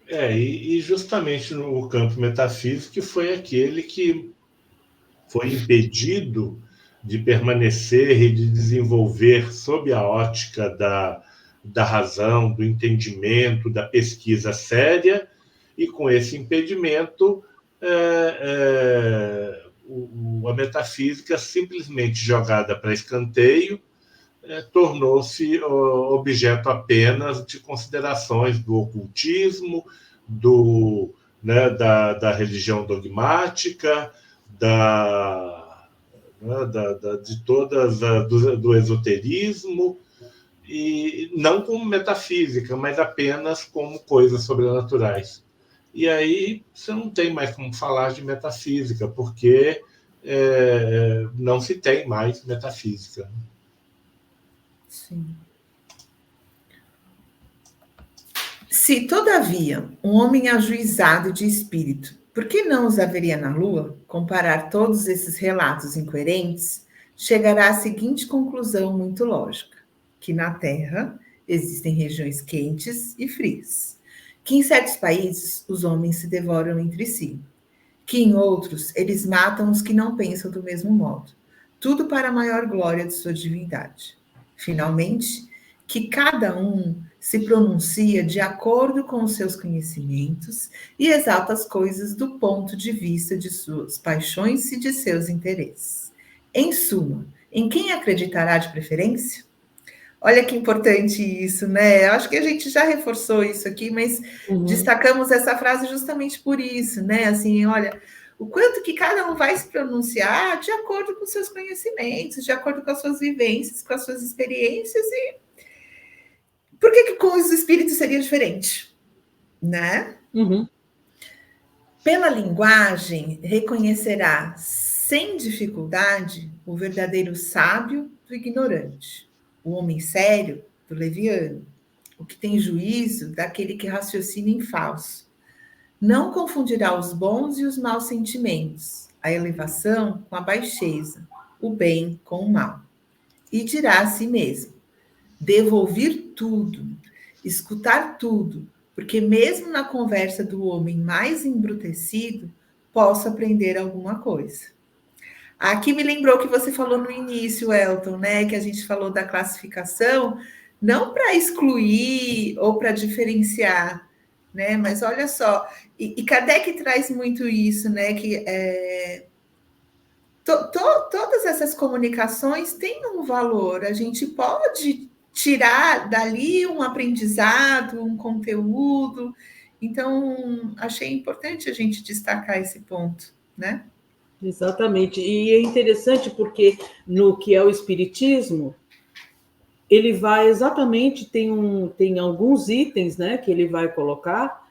E justamente no campo metafísico que foi aquele que foi impedido de permanecer e de desenvolver sob a ótica da razão, do entendimento, da pesquisa séria, e com esse impedimento, a metafísica, simplesmente jogada para escanteio, tornou-se objeto apenas de considerações do ocultismo, da religião dogmática, de todas do esoterismo, e não como metafísica, mas apenas como coisas sobrenaturais. E aí você não tem mais como falar de metafísica, porque não se tem mais metafísica. Sim. Se, todavia, um homem ajuizado de espírito, por que não os haveria na Lua, comparar todos esses relatos incoerentes, chegará à seguinte conclusão muito lógica, que na Terra existem regiões quentes e frias, que em certos países os homens se devoram entre si, que em outros eles matam os que não pensam do mesmo modo, tudo para a maior glória de sua divindade. Finalmente, que cada um se pronuncia de acordo com os seus conhecimentos e exalta as coisas do ponto de vista de suas paixões e de seus interesses. Em suma, em quem acreditará de preferência? Olha que importante isso, né? Eu acho que a gente já reforçou isso aqui, mas destacamos essa frase justamente por isso, né? Assim, olha, o quanto que cada um vai se pronunciar de acordo com seus conhecimentos, de acordo com as suas vivências, com as suas experiências, e por que com os espíritos seria diferente, né? Pela linguagem, reconhecerá sem dificuldade o verdadeiro sábio do ignorante, o homem sério do leviano, o que tem juízo daquele que raciocina em falso. Não confundirá os bons e os maus sentimentos, a elevação com a baixeza, o bem com o mal. E dirá a si mesmo: devo ouvir tudo, escutar tudo, porque mesmo na conversa do homem mais embrutecido, posso aprender alguma coisa. Aqui me lembrou que você falou no início, Elton, né? Que a gente falou da classificação, não para excluir ou para diferenciar, né? Mas olha só, e Kardec traz muito isso, né? Que todas essas comunicações têm um valor. A gente pode tirar dali um aprendizado, um conteúdo. Então, achei importante a gente destacar esse ponto, né? Exatamente. E é interessante porque no que é o espiritismo, ele vai exatamente, tem alguns itens, né, que ele vai colocar,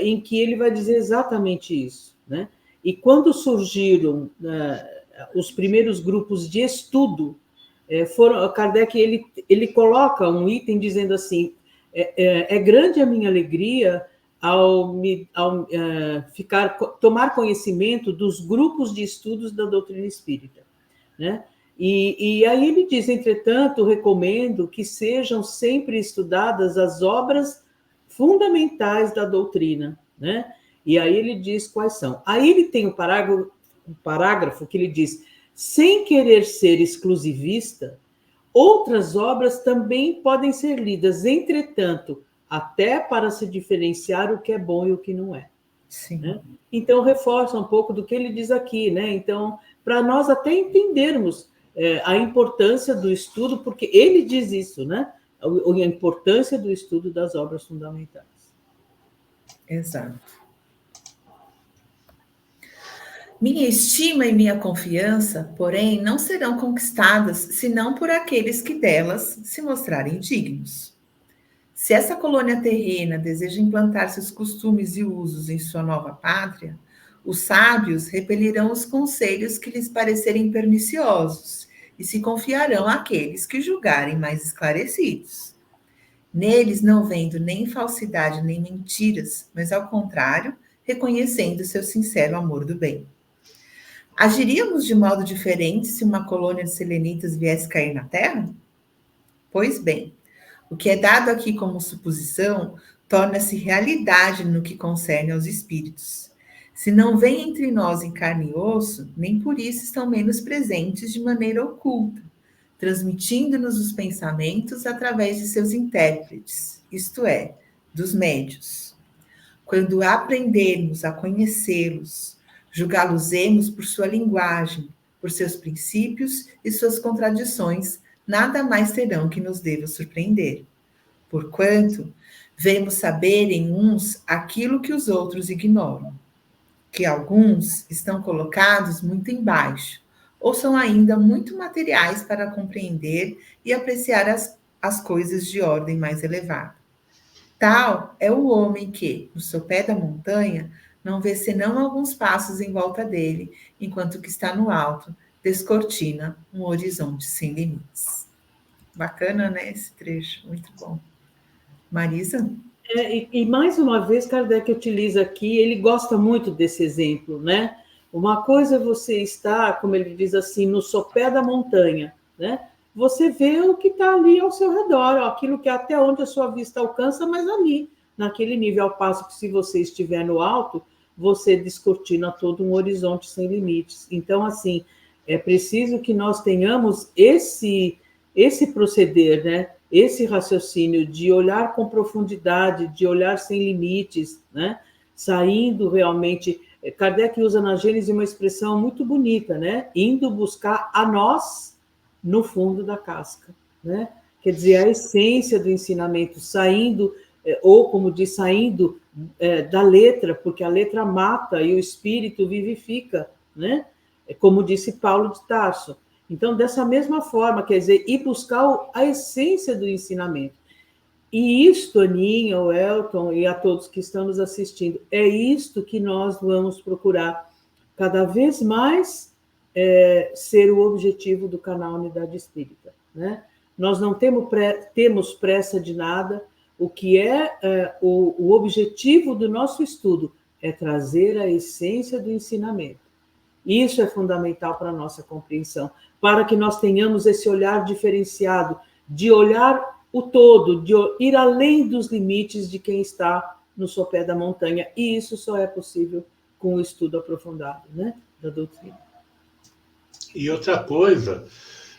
em que ele vai dizer exatamente isso, né? E quando surgiram os primeiros grupos de estudo, Kardec, ele coloca um item dizendo assim, é grande a minha alegria ao tomar conhecimento dos grupos de estudos da doutrina espírita, né? E aí ele diz, entretanto, recomendo que sejam sempre estudadas as obras fundamentais da doutrina, né? E aí ele diz quais são. Aí ele tem um parágrafo que ele diz, sem querer ser exclusivista, outras obras também podem ser lidas, entretanto, até para se diferenciar o que é bom e o que não é. Sim. Né? Então, reforça um pouco do que ele diz aqui, né? Então, para nós até entendermos a importância do estudo, porque ele diz isso, né? A importância do estudo das obras fundamentais. Exato. Minha estima e minha confiança, porém, não serão conquistadas senão por aqueles que delas se mostrarem dignos. Se essa colônia terrena deseja implantar seus costumes e usos em sua nova pátria, os sábios repelirão os conselhos que lhes parecerem perniciosos e se confiarão àqueles que julgarem mais esclarecidos. Neles não vendo nem falsidade nem mentiras, mas ao contrário, reconhecendo seu sincero amor do bem. Agiríamos de modo diferente se uma colônia de selenitas viesse cair na Terra? Pois bem, o que é dado aqui como suposição torna-se realidade no que concerne aos espíritos. Se não vêm entre nós em carne e osso, nem por isso estão menos presentes de maneira oculta, transmitindo-nos os pensamentos através de seus intérpretes, isto é, dos médios. Quando aprendermos a conhecê-los, julgá-los-emos por sua linguagem, por seus princípios e suas contradições, nada mais terão que nos deva surpreender. Porquanto, vemos saber em uns aquilo que os outros ignoram, que alguns estão colocados muito embaixo, ou são ainda muito materiais para compreender e apreciar as coisas de ordem mais elevada. Tal é o homem que, no sopé da montanha, não vê senão alguns passos em volta dele, enquanto que está no alto, descortina um horizonte sem limites. Bacana, né, esse trecho? Muito bom. Marisa? E mais uma vez, Kardec utiliza aqui, ele gosta muito desse exemplo, né? Uma coisa é você estar, como ele diz assim, no sopé da montanha, né? Você vê o que está ali ao seu redor, aquilo que até onde a sua vista alcança, mas ali, naquele nível, ao passo que se você estiver no alto, você descortina todo um horizonte sem limites. Então, assim, é preciso que nós tenhamos esse proceder, né? Esse raciocínio de olhar com profundidade, de olhar sem limites, né? Saindo realmente... Kardec usa na Gênese uma expressão muito bonita, né? Indo buscar a nós no fundo da casca, né? Quer dizer, a essência do ensinamento, saindo, ou como diz, saindo da letra, porque a letra mata e o espírito vivifica, né? Como disse Paulo de Tarso. Então, dessa mesma forma, quer dizer, ir buscar a essência do ensinamento. E isto, Aninha, o Elton e a todos que estão nos assistindo, é isto que nós vamos procurar cada vez mais ser o objetivo do canal Unidade Espírita, né? Nós não temos pressa de nada. O que o objetivo do nosso estudo é trazer a essência do ensinamento. Isso é fundamental para a nossa compreensão, para que nós tenhamos esse olhar diferenciado, de olhar o todo, de ir além dos limites de quem está no sopé da montanha. E isso só é possível com o estudo aprofundado, né, da doutrina. E outra coisa,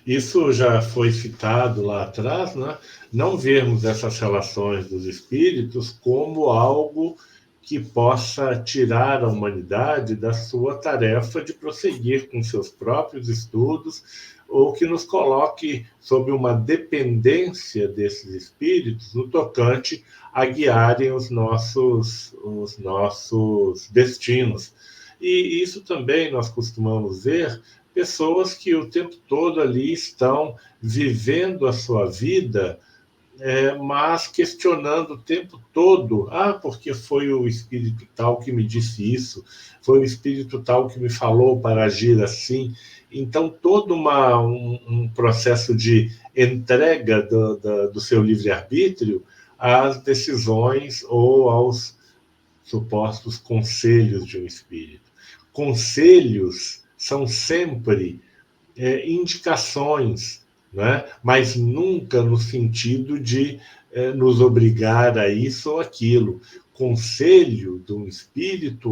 isso já foi citado lá atrás, né? Não vermos essas relações dos espíritos como algo que possa tirar a humanidade da sua tarefa de prosseguir com seus próprios estudos, ou que nos coloque sob uma dependência desses espíritos no tocante a guiarem os nossos destinos. E isso também nós costumamos ver pessoas que o tempo todo ali estão vivendo a sua vida, mas questionando o tempo todo, porque foi o espírito tal que me disse isso, foi o espírito tal que me falou para agir assim. Então, todo um processo de entrega do seu livre-arbítrio às decisões ou aos supostos conselhos de um espírito. Conselhos são sempre indicações, né? Mas nunca no sentido de nos obrigar a isso ou aquilo. Conselho de um espírito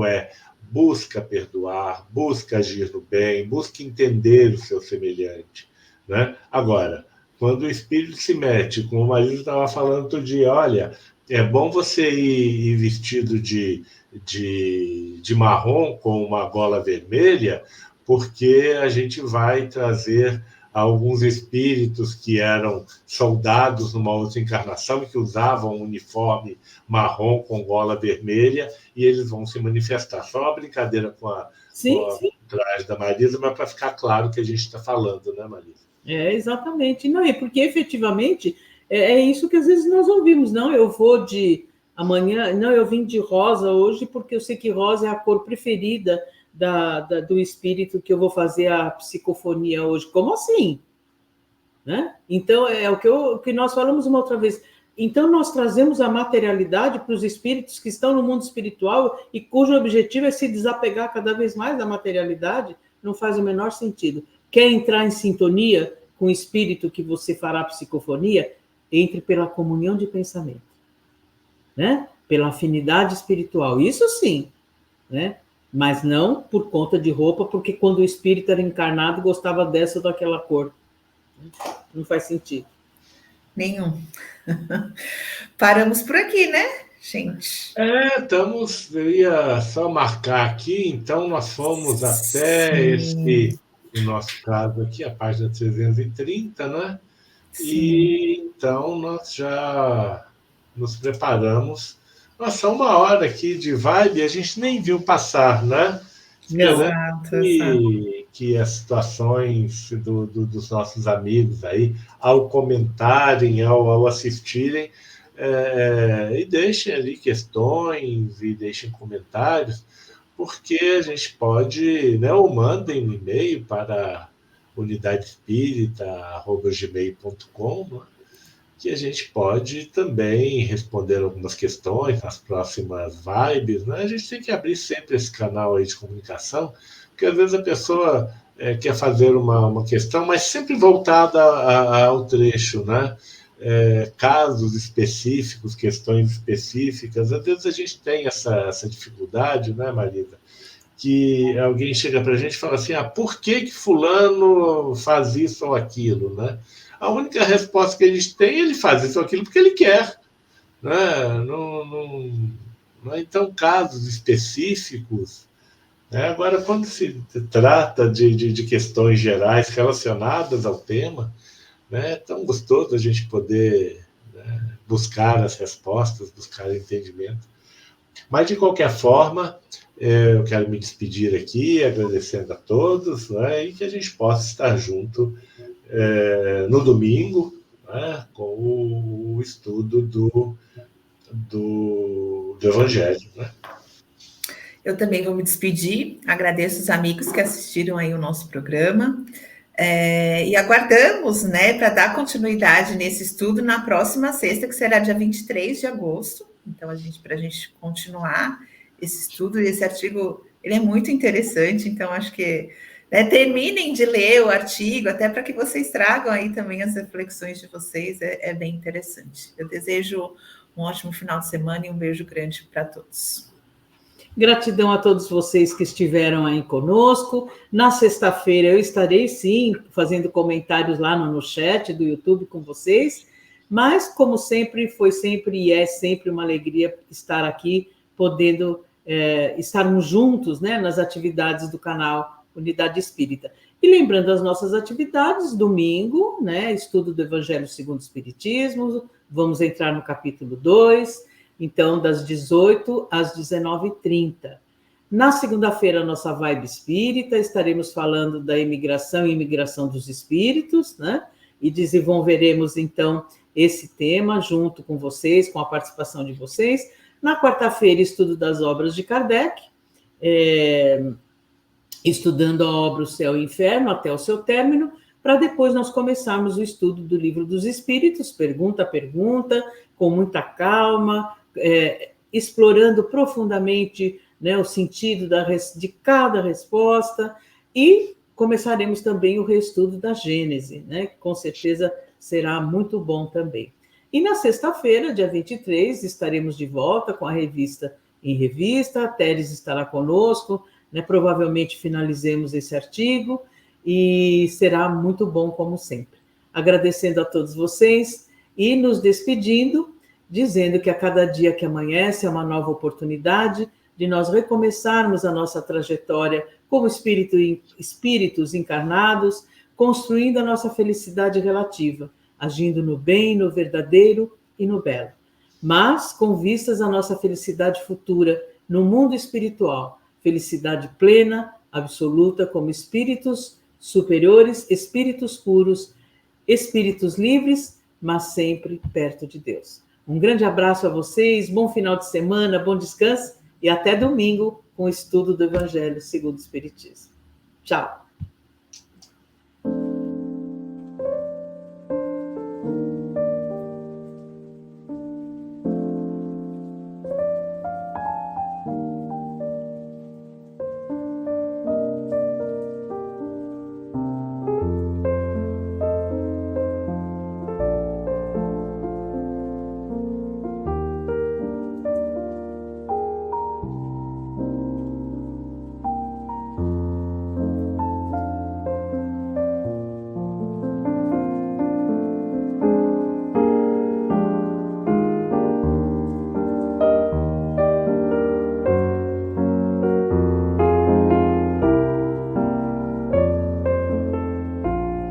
busca perdoar, busca agir no bem, busca entender o seu semelhante, né? Agora, quando o espírito se mete, como o marido estava falando outro dia, olha, é bom você ir vestido de marrom com uma gola vermelha, porque a gente vai trazer alguns espíritos que eram soldados numa outra encarnação e que usavam um uniforme marrom com gola vermelha, e eles vão se manifestar. Só uma brincadeira com a traje da Marisa, mas para ficar claro o que a gente está falando, né, Marisa? Exatamente. Não, porque efetivamente é isso que às vezes nós ouvimos. Não, eu vou de amanhã, não, eu vim de rosa hoje porque eu sei que rosa é a cor preferida do espírito que eu vou fazer a psicofonia hoje. Como assim? Né? Então, é o que nós falamos uma outra vez. Então, nós trazemos a materialidade para os espíritos que estão no mundo espiritual e cujo objetivo é se desapegar cada vez mais da materialidade. Não faz o menor sentido. Quer entrar em sintonia com o espírito que você fará psicofonia? Entre pela comunhão de pensamento, né? Pela afinidade espiritual. Isso sim, né? Mas não por conta de roupa, porque quando o espírito era encarnado, gostava dessa ou daquela cor. Não faz sentido. Nenhum. Paramos por aqui, né, gente? Eu ia só marcar aqui, então nós fomos até no nosso caso aqui, a página 330, né? Sim. E então nós já nos preparamos. Nossa, 1 hora aqui de vibe, a gente nem viu passar, né? Exato. Que as situações dos nossos amigos aí, ao comentarem, ao assistirem, e deixem ali questões e deixem comentários, porque a gente pode, né, ou mandem um e-mail para unidadeespírita@gmail.com, né, que a gente pode também responder algumas questões nas próximas vibes, né? A gente tem que abrir sempre esse canal aí de comunicação, porque às vezes a pessoa quer fazer uma questão, mas sempre voltada ao trecho, né? Casos específicos, questões específicas, às vezes a gente tem essa dificuldade, né, Marisa? Que alguém chega para a gente e fala assim, por que fulano faz isso ou aquilo, né? A única resposta que a gente tem, ele faz isso ou aquilo porque ele quer, né? Então, casos específicos, né? Agora, quando se trata de questões gerais relacionadas ao tema, né, é tão gostoso a gente poder, né, buscar as respostas, buscar o entendimento. Mas, de qualquer forma, eu quero me despedir aqui, agradecendo a todos, né, e que a gente possa estar junto no domingo, né, com o estudo do Evangelho, né? Eu também vou me despedir, agradeço os amigos que assistiram aí o nosso programa, e aguardamos, né, para dar continuidade nesse estudo na próxima sexta, que será dia 23 de agosto, então para a gente continuar esse estudo, esse artigo, ele é muito interessante, então acho que, né, terminem de ler o artigo, até para que vocês tragam aí também as reflexões de vocês, é bem interessante. Eu desejo um ótimo final de semana e um beijo grande para todos. Gratidão a todos vocês que estiveram aí conosco. Na sexta-feira eu estarei, sim, fazendo comentários lá no chat do YouTube com vocês, mas, como sempre, foi sempre e é sempre uma alegria estar aqui, podendo estarmos juntos, né, nas atividades do canal Unidade Espírita. E lembrando as nossas atividades, domingo, né, estudo do Evangelho segundo o Espiritismo, vamos entrar no capítulo 2, então, das 18 às 19h30. Na segunda-feira, nossa Vibe Espírita, estaremos falando da imigração e imigração dos espíritos, né? E desenvolveremos, então, esse tema junto com vocês, com a participação de vocês. Na quarta-feira, estudo das obras de Kardec, estudando a obra O Céu e o Inferno até o seu término, para depois nós começarmos o estudo do Livro dos Espíritos, pergunta a pergunta, com muita calma, explorando profundamente, né, o sentido de cada resposta, e começaremos também o reestudo da Gênese, né, que com certeza será muito bom também. E na sexta-feira, dia 23, estaremos de volta com a revista em revista, a Teres estará conosco, né, provavelmente finalizemos esse artigo, e será muito bom como sempre. Agradecendo a todos vocês e nos despedindo, dizendo que a cada dia que amanhece é uma nova oportunidade de nós recomeçarmos a nossa trajetória como espíritos encarnados, construindo a nossa felicidade relativa, agindo no bem, no verdadeiro e no belo, mas com vistas à nossa felicidade futura no mundo espiritual, felicidade plena, absoluta, como espíritos superiores, espíritos puros, espíritos livres, mas sempre perto de Deus. Um grande abraço a vocês, bom final de semana, bom descanso e até domingo com o estudo do Evangelho segundo o Espiritismo. Tchau!